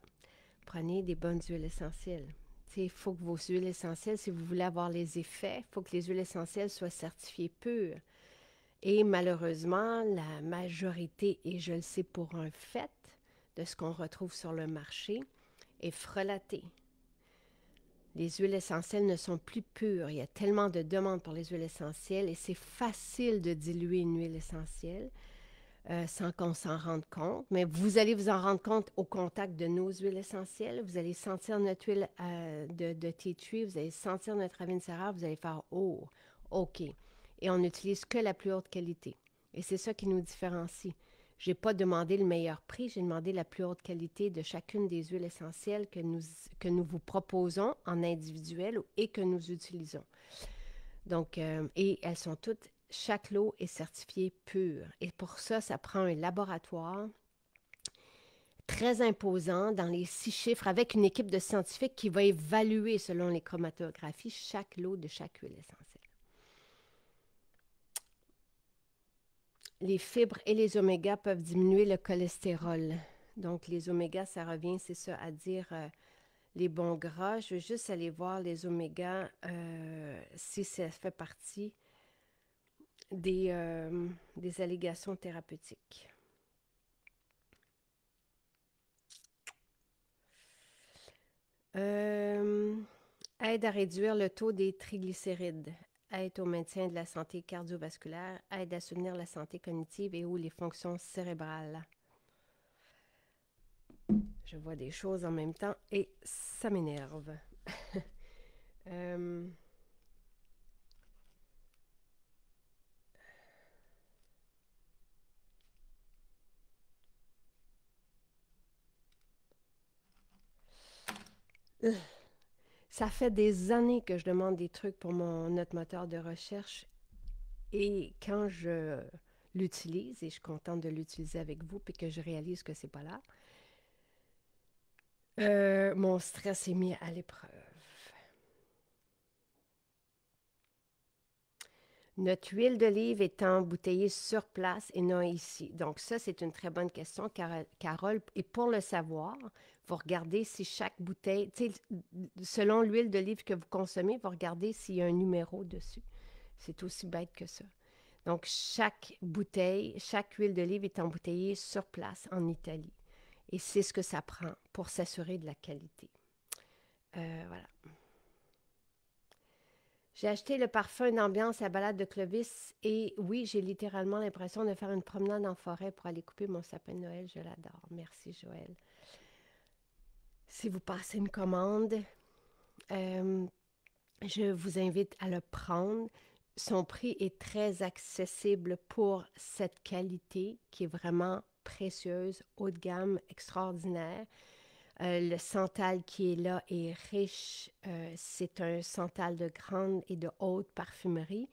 prenez des bonnes huiles essentielles. Il faut que vos huiles essentielles, si vous voulez avoir les effets, il faut que les huiles essentielles soient certifiées pures. Et malheureusement, la majorité, et je le sais pour un fait, de ce qu'on retrouve sur le marché est frelaté. Les huiles essentielles ne sont plus pures. Il y a tellement de demandes pour les huiles essentielles et c'est facile de diluer une huile essentielle sans qu'on s'en rende compte. Mais vous allez vous en rendre compte au contact de nos huiles essentielles. Vous allez sentir notre huile de tea tree, vous allez sentir notre Ravinsara, vous allez faire « Oh, OK ». Et on n'utilise que la plus haute qualité. Et c'est ça qui nous différencie. Je n'ai pas demandé le meilleur prix, j'ai demandé la plus haute qualité de chacune des huiles essentielles que nous vous proposons en individuel et que nous utilisons. Donc, et elles sont toutes, chaque lot est certifié pur. Et pour ça, ça prend un laboratoire très imposant dans les 6 chiffres avec une équipe de scientifiques qui va évaluer selon les chromatographies chaque lot de chaque huile essentielle. Les fibres et les omégas peuvent diminuer le cholestérol. Donc, les omégas, ça revient, c'est ça, à dire les bons gras. Je veux juste aller voir les omégas si ça fait partie des allégations thérapeutiques. Aide à réduire le taux des triglycérides, aide au maintien de la santé cardiovasculaire, aide à soutenir la santé cognitive et ou les fonctions cérébrales. Je vois des choses en même temps et ça m'énerve. euh, Ça fait des années que je demande des trucs pour notre moteur de recherche et quand je l'utilise, et je suis contente de l'utiliser avec vous, puis que je réalise que c'est pas là, mon stress est mis à l'épreuve. Notre huile d'olive est embouteillée sur place et non ici. Donc ça, c'est une très bonne question, Carole. Et pour le savoir, vous regardez si chaque bouteille, selon l'huile d'olive que vous consommez, vous regardez s'il y a un numéro dessus. C'est aussi bête que ça. Donc chaque bouteille, chaque huile d'olive est embouteillée sur place en Italie. Et c'est ce que ça prend pour s'assurer de la qualité. Voilà. J'ai acheté le parfum d'ambiance à balade de Clovis et oui, j'ai littéralement l'impression de faire une promenade en forêt pour aller couper mon sapin de Noël. Je l'adore. Merci, Joël. Si vous passez une commande, euh, je vous invite à le prendre. Son prix est très accessible pour cette qualité qui est vraiment précieuse, haut de gamme, extraordinaire. Le santal qui est là est riche. C'est un santal de grande et de haute parfumerie.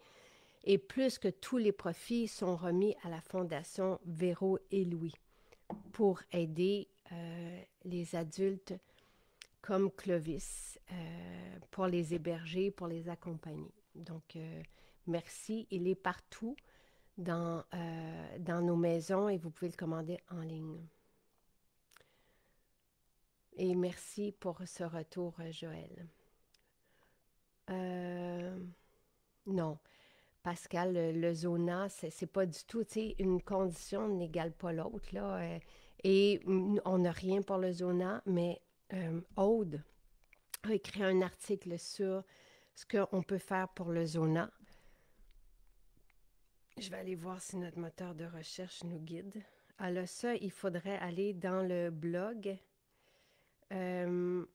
Et plus que tous les profits sont remis à la Fondation Véro et Louis pour aider les adultes comme Clovis, pour les héberger, pour les accompagner. Donc, merci. Il est partout dans nos maisons et vous pouvez le commander en ligne. Et merci pour ce retour, Joël. Non, Pascal, le zona, c'est pas du tout, tu sais, une condition n'égale pas l'autre, là. Et on n'a rien pour le zona, mais Aude a écrit un article sur ce qu'on peut faire pour le zona. Je vais aller voir si notre moteur de recherche nous guide. Alors ça, il faudrait aller dans le blog. Je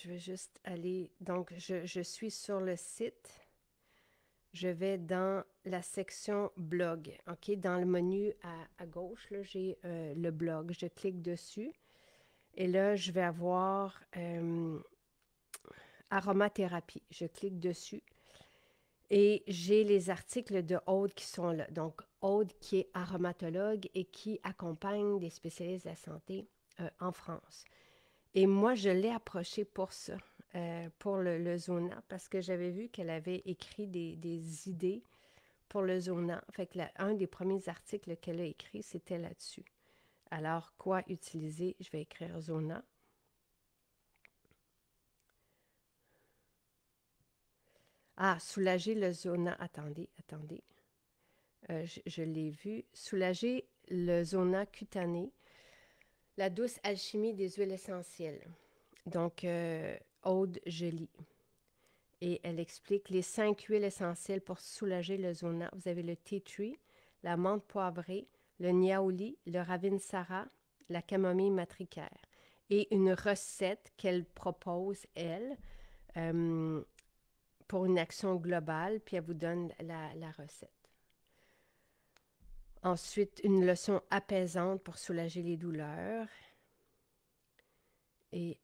vais juste aller, donc je suis sur le site. Je vais dans la section blog, OK? Dans le menu à gauche, là, j'ai le blog. Je clique dessus et là, je vais avoir aromathérapie. Je clique dessus et j'ai les articles de Aude qui sont là. Donc, Aude qui est aromatologue et qui accompagne des spécialistes de la santé en France. Et moi, je l'ai approchée pour ça, pour le zona, parce que j'avais vu qu'elle avait écrit des idées pour le zona. Fait que un des premiers articles qu'elle a écrit, c'était là-dessus. Alors, quoi utiliser? Je vais écrire zona. Ah, soulager le zona. Attendez. Je l'ai vu. Soulager le zona cutané. La douce alchimie des huiles essentielles. Donc, Aude, je lis. Et elle explique les 5 huiles essentielles pour soulager le zona. Vous avez le tea tree, la menthe poivrée, le niaouli, le ravinsara, la camomille matricaire. Et une recette qu'elle propose, elle, pour une action globale, puis elle vous donne la recette. Ensuite, une leçon apaisante pour soulager les douleurs. Et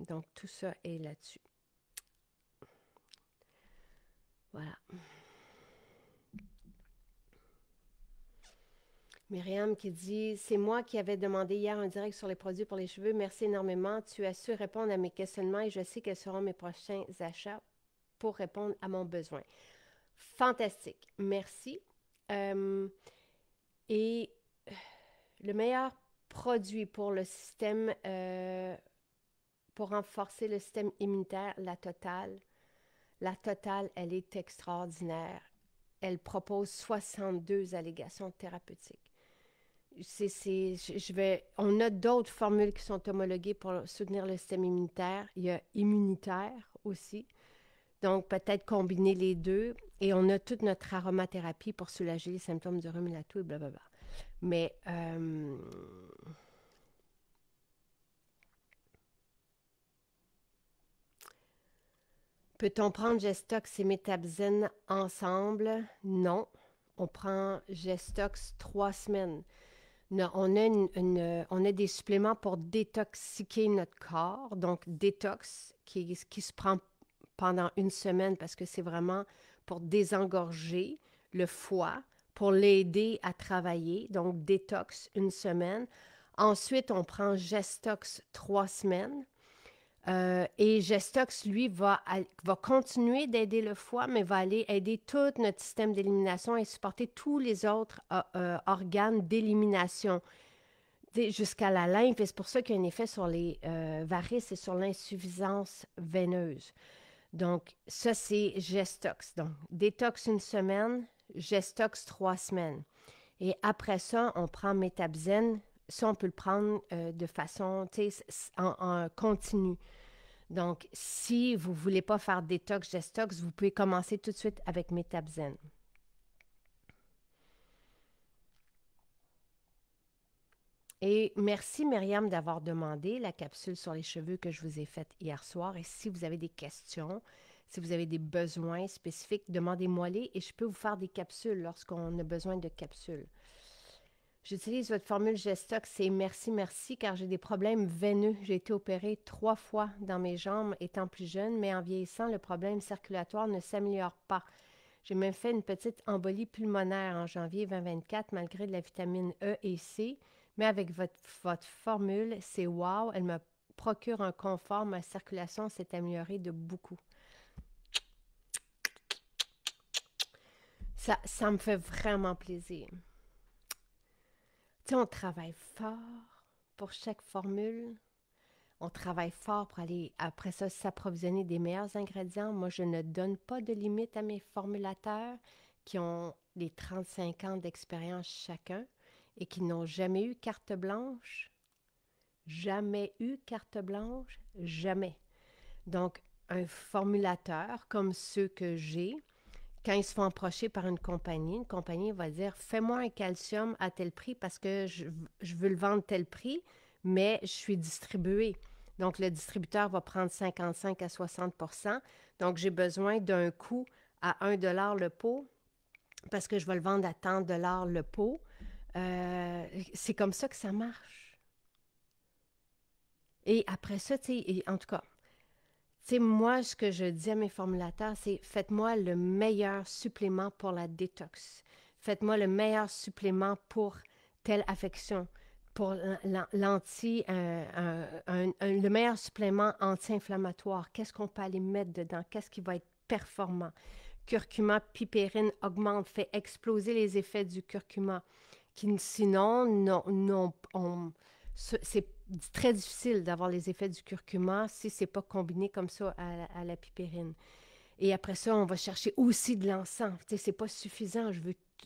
donc, tout ça est là-dessus. Voilà. Myriam qui dit, c'est moi qui avais demandé hier un direct sur les produits pour les cheveux. Merci énormément. Tu as su répondre à mes questionnements et je sais quels seront mes prochains achats pour répondre à mon besoin. Fantastique. Merci. Et le meilleur produit pour le système, pour renforcer le système immunitaire, la Totale. La Totale, elle est extraordinaire. Elle propose 62 allégations thérapeutiques. On a d'autres formules qui sont homologuées pour soutenir le système immunitaire. Il y a immunitaire aussi. Donc, peut-être combiner les deux. Et on a toute notre aromathérapie pour soulager les symptômes du rhume et la toux et blablabla. Mais, peut-on prendre Gestox et Métabzène ensemble? Non. On prend Gestox 3 semaines. Non, on a des suppléments pour détoxiquer notre corps. Donc, détox qui se prend pendant une semaine parce que c'est vraiment pour désengorger le foie, pour l'aider à travailler. Donc, détox une semaine. Ensuite, on prend Gestox 3 semaines. Et Gestox, lui, va continuer d'aider le foie, mais va aller aider tout notre système d'élimination et supporter tous les autres organes d'élimination jusqu'à la lymphe. Et c'est pour ça qu'il y a un effet sur les varices et sur l'insuffisance veineuse. Donc, ça, c'est Gestox. Donc, détox une semaine, Gestox 3 semaines. Et après ça, on prend Métabzen. Ça, on peut le prendre de façon, en continu. Donc, si vous ne voulez pas faire détox, gestox, vous pouvez commencer tout de suite avec Métabzen. Et merci Myriam d'avoir demandé la capsule sur les cheveux que je vous ai faite hier soir. Et si vous avez des questions, si vous avez des besoins spécifiques, demandez-moi-les et je peux vous faire des capsules lorsqu'on a besoin de capsules. J'utilise votre formule Gestox et merci, merci, car j'ai des problèmes veineux. J'ai été opérée 3 fois dans mes jambes étant plus jeune, mais en vieillissant, le problème circulatoire ne s'améliore pas. J'ai même fait une petite embolie pulmonaire en janvier 2024, malgré de la vitamine E et C. Mais avec votre formule, c'est wow, elle me procure un confort, ma circulation s'est améliorée de beaucoup. Ça me fait vraiment plaisir. Tu sais, on travaille fort pour chaque formule. On travaille fort pour aller, après ça, s'approvisionner des meilleurs ingrédients. Moi, je ne donne pas de limite à mes formulateurs qui ont les 35 ans d'expérience chacun et qui n'ont jamais eu carte blanche. Jamais eu carte blanche, jamais. Donc, un formulateur comme ceux que j'ai, quand ils se font approcher par une compagnie va dire fais-moi un calcium à tel prix parce que je veux le vendre tel prix, mais je suis distribué. Donc, le distributeur va prendre 55 à 60 %. Donc, j'ai besoin d'un coût à 1 $ le pot parce que je vais le vendre à tant de dollars le pot. C'est comme ça que ça marche. Et après ça, tu sais, en tout cas, tu sais, moi, ce que je dis à mes formulateurs, c'est faites-moi le meilleur supplément pour la détox. Faites-moi le meilleur supplément pour telle affection, pour le meilleur supplément anti-inflammatoire. Qu'est-ce qu'on peut aller mettre dedans? Qu'est-ce qui va être performant? Curcuma, pipérine augmente, fait exploser les effets du curcuma, qui sinon, c'est très difficile d'avoir les effets du curcuma si c'est pas combiné comme ça à la pipérine. Et après ça, on va chercher aussi de l'encens. Tu sais, c'est pas suffisant.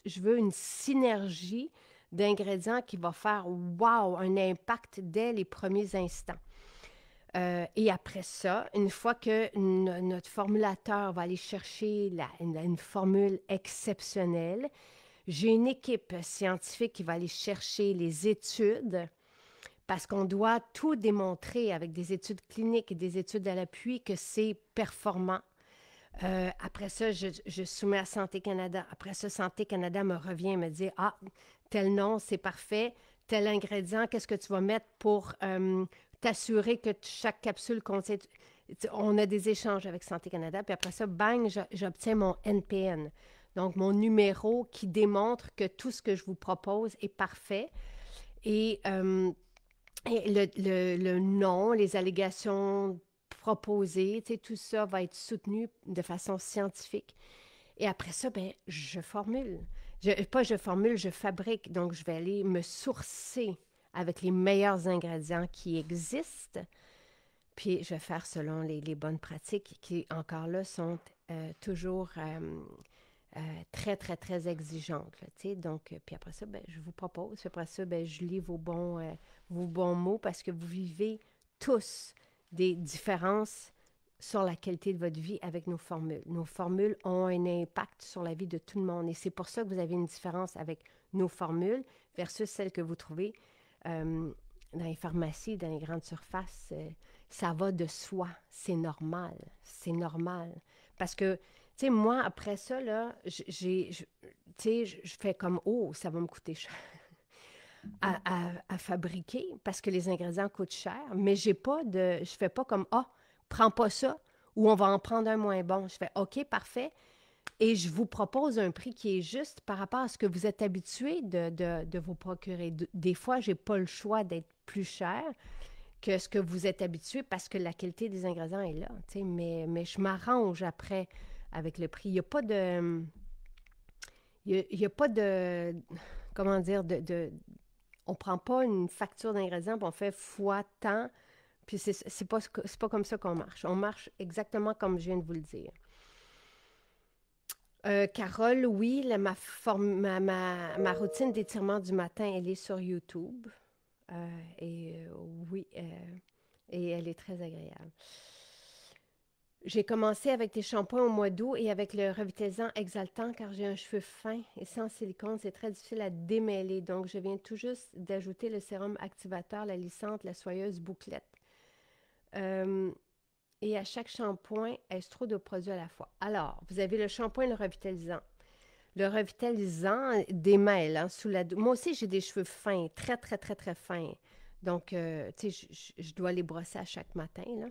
Je veux une synergie d'ingrédients qui va faire, wow, un impact dès les premiers instants. Et après ça, une fois que notre formulateur va aller chercher une formule exceptionnelle, j'ai une équipe scientifique qui va aller chercher les études parce qu'on doit tout démontrer avec des études cliniques et des études à l'appui que c'est performant. Après ça, je soumets à Santé Canada. Après ça, Santé Canada me revient et me dit ah, tel nom, c'est parfait. Tel ingrédient, qu'est-ce que tu vas mettre pour t'assurer que chaque capsule contient. On a des échanges avec Santé Canada. Puis après ça, bang, j'obtiens mon NPN. Donc, mon numéro qui démontre que tout ce que je vous propose est parfait. Et le nom, les allégations proposées, tout ça va être soutenu de façon scientifique. Et après ça, ben, je formule. Je fabrique. Donc, je vais aller me sourcer avec les meilleurs ingrédients qui existent. Puis, je vais faire selon les bonnes pratiques qui, encore là, sont toujours très, très, très exigeantes. Là, donc, puis après ça, ben, je vous propose. Puis après ça, ben, je lis vos bons mots parce que vous vivez tous des différences sur la qualité de votre vie avec nos formules. Nos formules ont un impact sur la vie de tout le monde et c'est pour ça que vous avez une différence avec nos formules versus celles que vous trouvez dans les pharmacies, dans les grandes surfaces. Ça va de soi. C'est normal. C'est normal. Parce que tu sais, moi, après ça, là, tu sais, je fais comme, oh, ça va me coûter cher à fabriquer parce que les ingrédients coûtent cher, mais je fais pas comme, ah, prends pas ça ou on va en prendre un moins bon. Je fais, OK, parfait. Et je vous propose un prix qui est juste par rapport à ce que vous êtes habitué de vous procurer. Des fois, j'ai pas le choix d'être plus cher que ce que vous êtes habitué parce que la qualité des ingrédients est là, tu sais, mais je m'arrange après avec le prix. Il n'y a pas de... Il y a pas de... Comment dire? On prend pas une facture d'ingrédients, puis on fait fois tant, puis c'est pas comme ça qu'on marche. On marche exactement comme je viens de vous le dire. Carole, oui, ma routine d'étirement du matin, elle est sur YouTube. Et oui, et elle est très agréable. J'ai commencé avec des shampoings au mois d'août et avec le revitalisant exaltant car j'ai un cheveu fin et sans silicone, c'est très difficile à démêler. Donc, je viens tout juste d'ajouter le sérum activateur, la lissante, la soyeuse bouclette. Euh, et à chaque shampoing, est-ce trop de produits à la fois? Alors, vous avez le shampoing et le revitalisant. Le revitalisant démêle hein, sous la... Moi aussi, j'ai des cheveux fins, très, très, très, très fins. Donc, tu sais, je dois les brosser à chaque matin, là.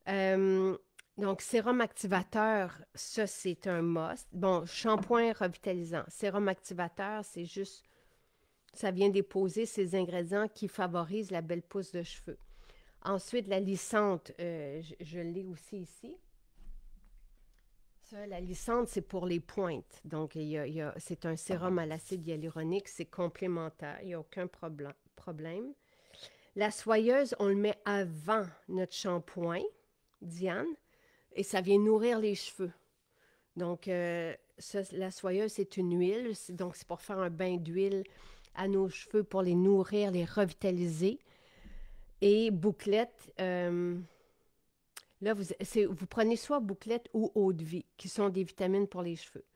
Euh, donc, sérum activateur, ça, c'est un must. Bon, shampoing revitalisant. Sérum activateur, c'est juste, ça vient déposer ces ingrédients qui favorisent la belle pousse de cheveux. Ensuite, la lissante, je l'ai aussi ici. Ça, la lissante, c'est pour les pointes. Donc, c'est un sérum à l'acide hyaluronique, c'est complémentaire, il n'y a aucun problème. La soyeuse, on le met avant notre shampoing, Diane, et ça vient nourrir les cheveux. Donc, la soyeuse, c'est une huile, donc c'est pour faire un bain d'huile à nos cheveux, pour les nourrir, les revitaliser. Et bouclette, là, vous prenez soit bouclette ou eau de vie, qui sont des vitamines pour les cheveux.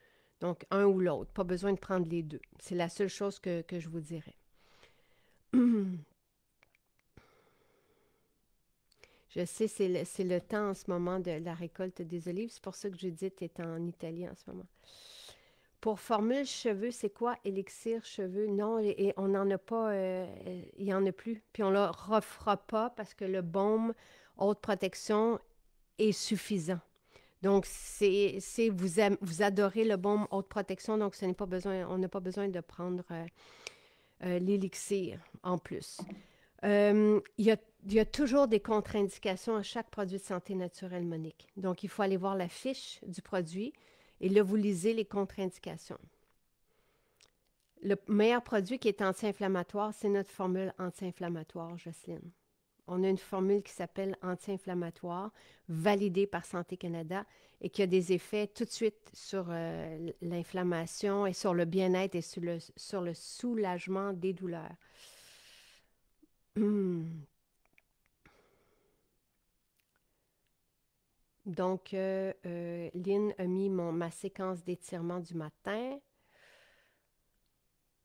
Donc, un ou l'autre. Pas besoin de prendre les deux. C'est la seule chose que je vous dirais. Je sais, c'est le temps en ce moment de la récolte des olives. C'est pour ça que Judith est en Italie en ce moment. Pour formule cheveux, c'est quoi élixir cheveux? Non, et on n'en a pas, il n'y en a plus. Puis on ne le refera pas parce que le baume haute protection est suffisant. Donc, vous adorez le baume haute protection, donc on n'a pas besoin de prendre l'élixir en plus. Il y a toujours des contre-indications à chaque produit de santé naturelle, Monique. Donc, il faut aller voir la fiche du produit et là, vous lisez les contre-indications. Le meilleur produit qui est anti-inflammatoire, c'est notre formule anti-inflammatoire, Jocelyne. On a une formule qui s'appelle anti-inflammatoire, validée par Santé Canada et qui a des effets tout de suite sur l'inflammation et sur le bien-être et sur le soulagement des douleurs. Donc, Lynn a mis ma séquence d'étirement du matin.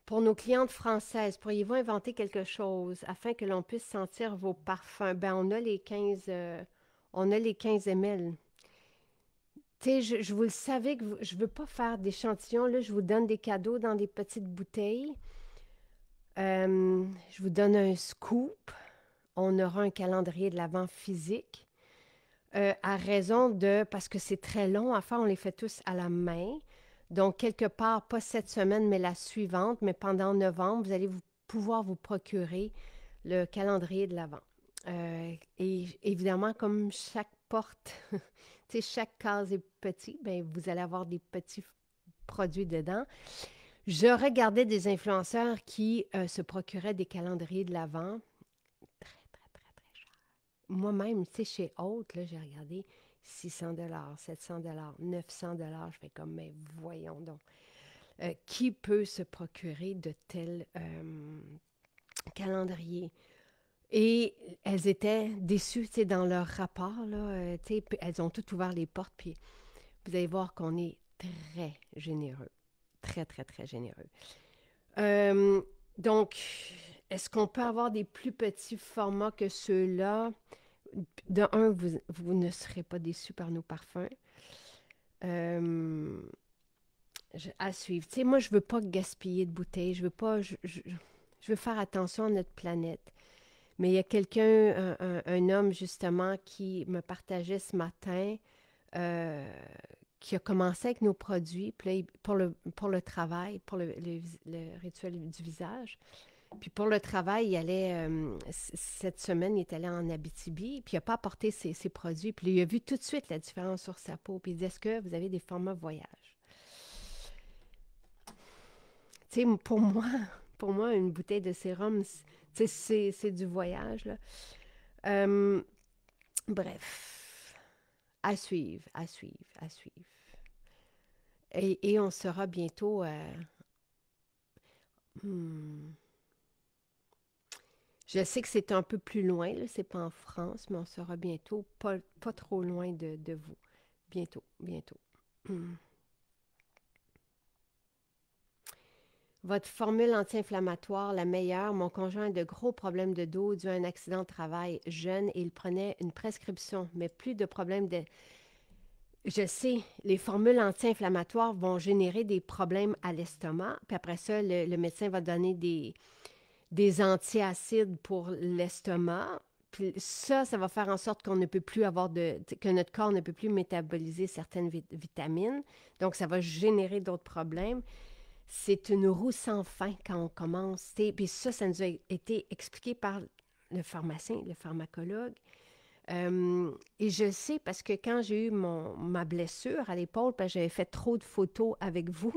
Pour nos clientes françaises, pourriez-vous inventer quelque chose afin que l'on puisse sentir vos parfums? Ben, on a les 15 ml. Tu sais, je vous le savais que je ne veux pas faire d'échantillons. Là, je vous donne des cadeaux dans des petites bouteilles. Je vous donne un scoop. On aura un calendrier de l'Avent physique. À raison de... Parce que c'est très long à faire, on les fait tous à la main. Donc, quelque part, pas cette semaine, mais la suivante, mais pendant novembre, vous allez pouvoir vous procurer le calendrier de l'Avent. Et évidemment, comme chaque porte, tu sais, chaque case est petit, bien, vous allez avoir des petits produits dedans. Je regardais des influenceurs qui se procuraient des calendriers de l'Avent. Très, très, très, très cher. Moi-même, tu sais, chez Haute, là, j'ai regardé 600 700 900 Je fais comme, mais voyons donc. Qui peut se procurer de tels calendriers? Et elles étaient déçues, tu sais, dans leur rapport, là, tu sais, elles ont toutes ouvert les portes, puis vous allez voir qu'on est très généreux. Très, très, très généreux. Donc, est-ce qu'on peut avoir des plus petits formats que ceux-là? De un, vous ne serez pas déçus par nos parfums. À suivre. Tu sais, moi, je ne veux pas gaspiller de bouteilles. Je veux pas... je veux faire attention à notre planète. Mais il y a quelqu'un, un homme justement, qui me partageait ce matin, qui a commencé avec nos produits pour le travail, pour le rituel du visage. Puis pour le travail, il allait, cette semaine, il est allé en Abitibi, puis il n'a pas apporté ses produits. Puis il a vu tout de suite la différence sur sa peau. Puis il dit, est-ce que vous avez des formats voyage? Tu sais, pour moi, une bouteille de sérum, tu sais, c'est du voyage, là. Euh, bref, à suivre, à suivre, à suivre. Et on sera bientôt... hmm, je sais que c'est un peu plus loin, là, c'est pas en France, mais on sera bientôt pas trop loin de vous. Bientôt, bientôt. Hmm. Votre formule anti-inflammatoire, la meilleure. Mon conjoint a de gros problèmes de dos dû à un accident de travail jeune et il prenait une prescription, mais plus de problèmes de... Je sais, les formules anti-inflammatoires vont générer des problèmes à l'estomac, puis après ça, le médecin va donner des antiacides pour l'estomac. Puis ça va faire en sorte qu'on ne peut plus avoir que notre corps ne peut plus métaboliser certaines vitamines. Donc, ça va générer d'autres problèmes. C'est une roue sans fin quand on commence. Puis ça nous a été expliqué par le pharmacien, le pharmacologue. Et je sais parce que quand j'ai eu ma blessure à l'épaule, parce que j'avais fait trop de photos avec vous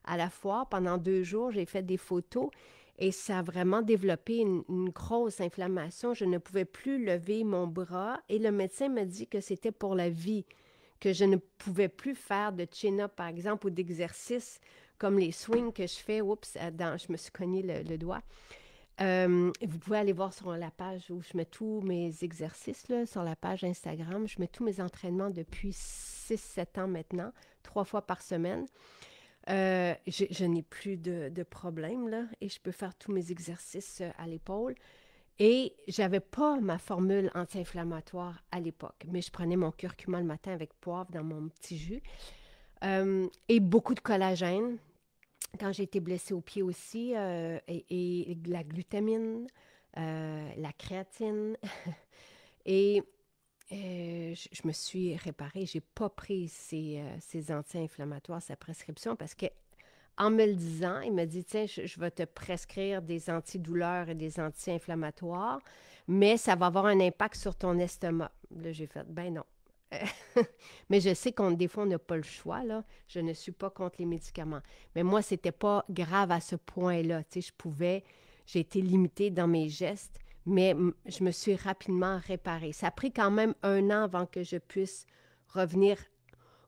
à la fois pendant 2 jours, j'ai fait des photos et ça a vraiment développé une grosse inflammation. Je ne pouvais plus lever mon bras et le médecin me dit que c'était pour la vie, que je ne pouvais plus faire de chin-up, par exemple, ou d'exercices comme les swings que je fais. Oups, je me suis cogné le doigt. Vous pouvez aller voir sur la page où je mets tous mes exercices, là, sur la page Instagram. Je mets tous mes entraînements depuis 6-7 ans maintenant, 3 fois par semaine. Je n'ai plus de problème, là, et je peux faire tous mes exercices à l'épaule. Et j'avais pas ma formule anti-inflammatoire à l'époque, mais je prenais mon curcuma le matin avec poivre dans mon petit jus. Et beaucoup de collagène, quand j'ai été blessée au pied aussi, et la glutamine, la créatine. Et je me suis réparée. J'ai pas pris ces anti-inflammatoires, sa prescription, parce que en me le disant, il m'a dit, tiens, je vais te prescrire des antidouleurs et des anti-inflammatoires, mais ça va avoir un impact sur ton estomac. Là, j'ai fait, ben non. Mais je sais qu'on des fois, on n'a pas le choix, là. Je ne suis pas contre les médicaments. Mais moi, c'était pas grave à ce point-là. Tu sais, j'ai été limitée dans mes gestes, mais je me suis rapidement réparée. Ça a pris quand même 1 an avant que je puisse revenir,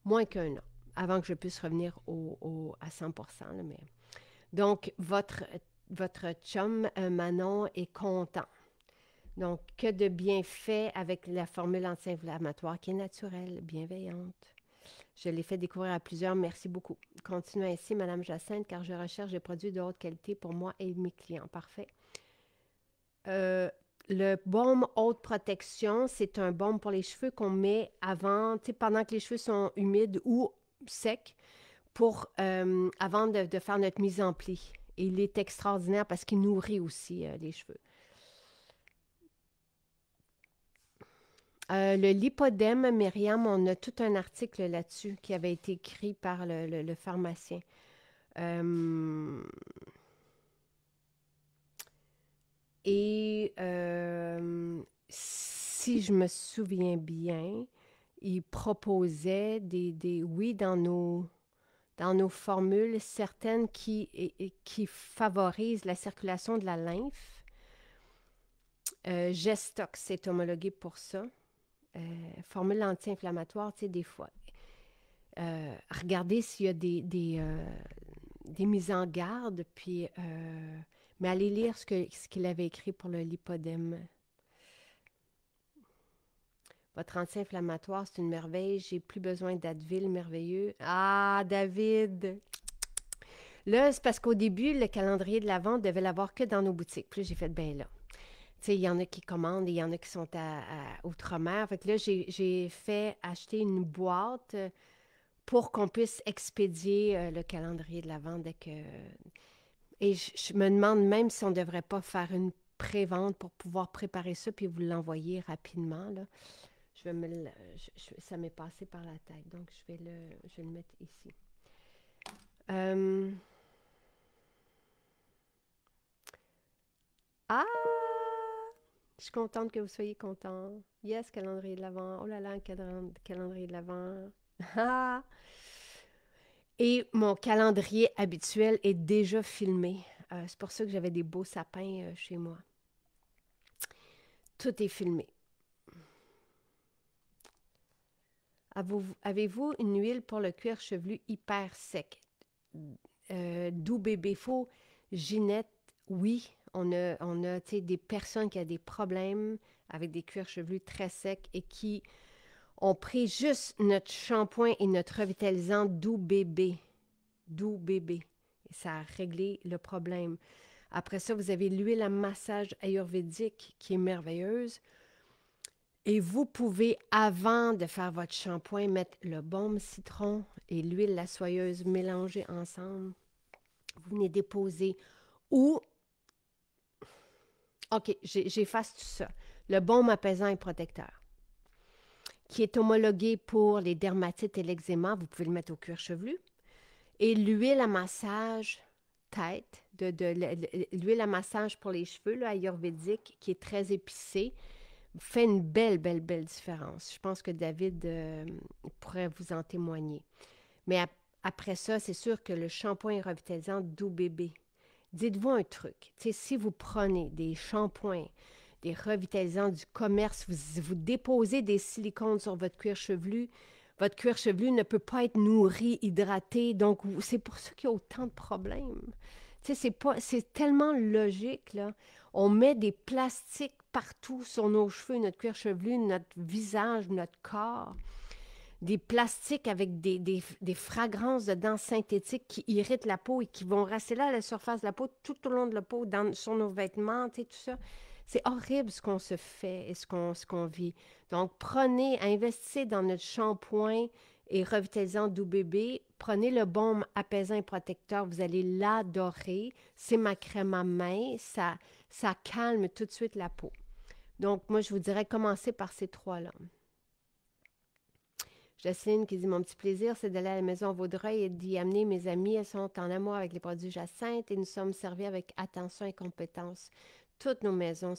moins qu'1 an, avant que je puisse revenir à 100%, là, mais... Donc, votre chum, Manon, est content. Donc, que de bienfaits avec la formule anti-inflammatoire qui est naturelle, bienveillante. Je l'ai fait découvrir à plusieurs. Merci beaucoup. Continuez ainsi, Madame Jacinthe, car je recherche des produits de haute qualité pour moi et mes clients. Parfait. Euh, le baume haute protection, c'est un baume pour les cheveux qu'on met avant, tu sais, pendant que les cheveux sont humides ou secs, avant de faire notre mise en pli. Et il est extraordinaire parce qu'il nourrit aussi les cheveux. Le lipodème, Myriam, on a tout un article là-dessus qui avait été écrit par le pharmacien. Euh, si je me souviens bien, il proposait oui, dans nos formules, certaines qui favorisent la circulation de la lymphe. Gestox est homologué pour ça. Formule anti-inflammatoire, tu sais, des fois. Regardez s'il y a des mises en garde, puis, mais allez lire ce qu'il avait écrit pour le lipodème. Votre anti-inflammatoire, c'est une merveille. J'ai plus besoin d'Advil, merveilleux. Ah, David! Là, c'est parce qu'au début, le calendrier de l'Avent devait l'avoir que dans nos boutiques. Puis j'ai fait, ben là. Tu sais, il y en a qui commandent et il y en a qui sont à Outre-mer. Fait que là, j'ai fait acheter une boîte pour qu'on puisse expédier le calendrier de l'Avent dès que... Et je me demande même si on ne devrait pas faire une pré-vente pour pouvoir préparer ça puis vous l'envoyer rapidement, là. Je vais ça m'est passé par la tête, donc je vais le mettre ici. Euh, Ah! Je suis contente que vous soyez content. Yes, calendrier de l'Avent. Oh là là, calendrier de l'Avent. Ah! Et mon calendrier habituel est déjà filmé. C'est pour ça que j'avais des beaux sapins chez moi. Tout est filmé. Avez-vous une huile pour le cuir chevelu hyper sec? Doux bébé faux, Ginette, oui. On a des personnes qui ont des problèmes avec des cuirs chevelus très secs et qui ont pris juste notre shampoing et notre revitalisant Doux bébé. Doux bébé. Et ça a réglé le problème. Après ça, vous avez l'huile à massage ayurvédique qui est merveilleuse. Et vous pouvez, avant de faire votre shampoing, mettre le baume citron et l'huile la soyeuse mélangées ensemble. Vous venez déposer ou, OK, j'efface tout ça. Le baume apaisant et protecteur, qui est homologué pour les dermatites et l'eczéma. Vous pouvez le mettre au cuir chevelu. Et l'huile à massage tête, l'huile à massage pour les cheveux, là, ayurvédique, qui est très épicée, fait une belle, belle, belle différence. Je pense que David pourrait vous en témoigner. Mais après ça, c'est sûr que le shampoing revitalisant Doux bébé. Dites-vous un truc. Si vous prenez des shampoings, des revitalisants du commerce, vous déposez des silicones sur votre cuir chevelu ne peut pas être nourri, hydraté. Donc, c'est pour ça qu'il y a autant de problèmes. C'est tellement logique, là. On met des plastiques partout sur nos cheveux, notre cuir chevelu, notre visage, notre corps. Des plastiques avec des fragrances dedans synthétiques qui irritent la peau et qui vont rester là à la surface de la peau, tout au long de la peau, sur nos vêtements, tout ça. C'est horrible ce qu'on se fait et ce qu'on vit. Donc, investissez dans notre shampoing et revitalisant Doux bébé. Prenez le baume apaisant et protecteur, vous allez l'adorer. C'est ma crème à main, ça calme tout de suite la peau. Donc, moi, je vous dirais, commencez par ces trois-là. Jocelyne qui dit: Mon petit plaisir, c'est d'aller à la maison Vaudreuil et d'y amener mes amis. Elles sont en amour avec les produits Jacinthe et nous sommes servis avec attention et compétence. Toutes nos maisons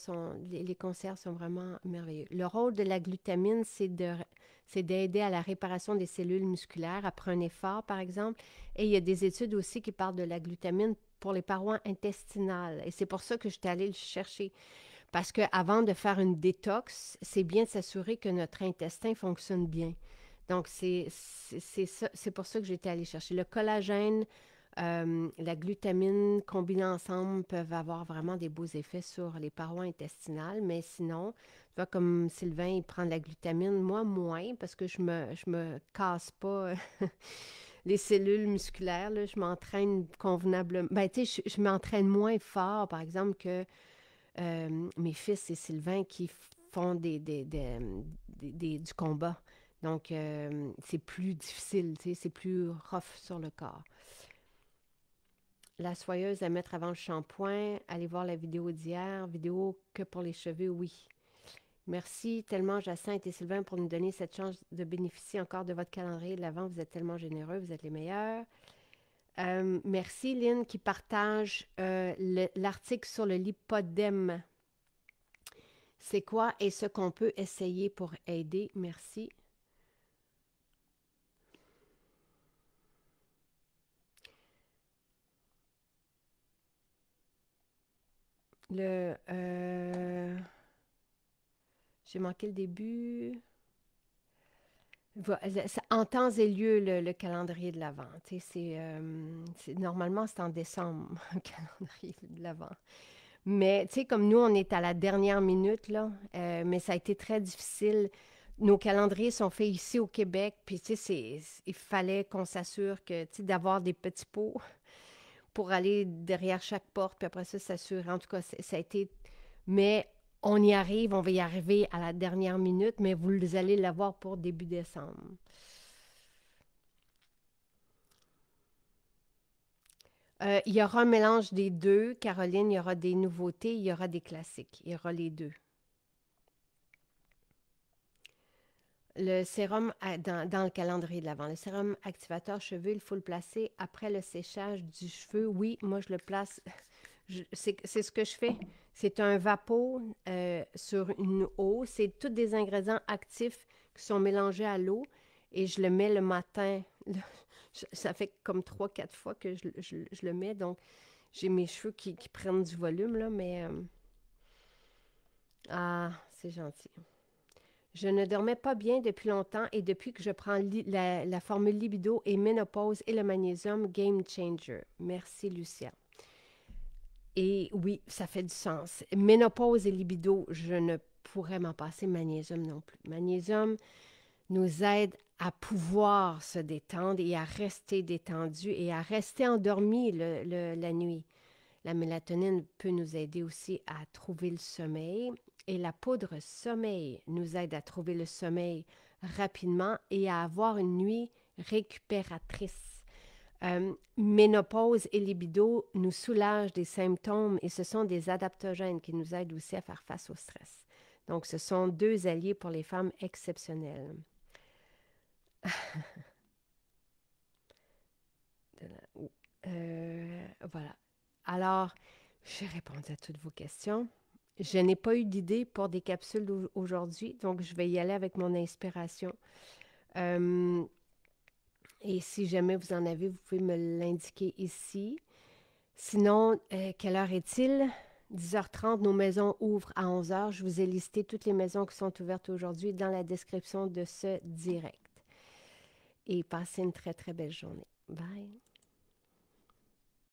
les conserves sont vraiment merveilleux. Le rôle de la glutamine, c'est d'aider à la réparation des cellules musculaires après un effort, par exemple. Et il y a des études aussi qui parlent de la glutamine pour les parois intestinales. Et c'est pour ça que je suis allée le chercher. Parce qu'avant de faire une détox, c'est bien de s'assurer que notre intestin fonctionne bien. Donc, c'est pour ça que j'étais allée chercher. Le collagène, la glutamine combinés ensemble peuvent avoir vraiment des beaux effets sur les parois intestinales, mais sinon, tu vois, comme Sylvain, il prend de la glutamine, moi moins, parce que je me casse pas les cellules musculaires, là, je m'entraîne convenablement. Ben, tu sais, je m'entraîne moins fort, par exemple, que mes fils et Sylvain qui font du combat. Donc, c'est plus difficile, tu sais, c'est plus rough sur le corps. La soyeuse à mettre avant le shampoing. Allez voir la vidéo d'hier. Vidéo que pour les cheveux, oui. Merci tellement, Jacinthe et Sylvain, pour nous donner cette chance de bénéficier encore de votre calendrier de l'Avent. Vous êtes tellement généreux, vous êtes les meilleurs. Merci, Lynn, qui partage l'article sur le lipodème. C'est quoi et ce qu'on peut essayer pour aider? Merci. J'ai manqué le début. En temps et lieu, le calendrier de l'Avent. Normalement, c'est en décembre, le calendrier de l'Avent. Mais, tu sais, comme nous, on est à la dernière minute, là, mais ça a été très difficile. Nos calendriers sont faits ici au Québec, puis, tu sais, il fallait qu'on s'assure que, tu sais, d'avoir des petits pots pour aller derrière chaque porte, puis après ça, s'assurer. En tout cas, ça a été... Mais on y arrive, on va y arriver à la dernière minute, mais vous allez l'avoir pour début décembre. Il y aura un mélange des deux. Caroline, il y aura des nouveautés, il y aura des classiques. Il y aura les deux. Le sérum dans le calendrier de l'Avent. Le sérum activateur cheveux, il faut le placer après le séchage du cheveu. Oui, moi, je le place C'est ce que je fais. C'est un vapeau sur une eau. C'est tous des ingrédients actifs qui sont mélangés à l'eau et je le mets le matin. Ça fait comme 3, 4 fois que je le mets. Donc, j'ai mes cheveux qui prennent du volume, là, mais... ah, c'est gentil. Je ne dormais pas bien depuis longtemps et depuis que je prends la formule libido et ménopause et le magnésium, game changer. Merci, Lucia. Et oui, ça fait du sens. Ménopause et libido, je ne pourrais m'en passer. Magnésium non plus. Magnésium nous aide à pouvoir se détendre et à rester détendu et à rester endormi la nuit. La mélatonine peut nous aider aussi à trouver le sommeil et la poudre sommeil nous aide à trouver le sommeil rapidement et à avoir une nuit récupératrice. Ménopause et libido nous soulagent des symptômes et ce sont des adaptogènes qui nous aident aussi à faire face au stress. Donc, ce sont deux alliés pour les femmes exceptionnelles. Voilà. Alors, j'ai répondu à toutes vos questions. Je n'ai pas eu d'idée pour des capsules aujourd'hui, donc je vais y aller avec mon inspiration. Euh, et si jamais vous en avez, vous pouvez me l'indiquer ici. Sinon, quelle heure est-il? 10h30, nos maisons ouvrent à 11h. Je vous ai listé toutes les maisons qui sont ouvertes aujourd'hui dans la description de ce direct. Et passez une très, très belle journée. Bye!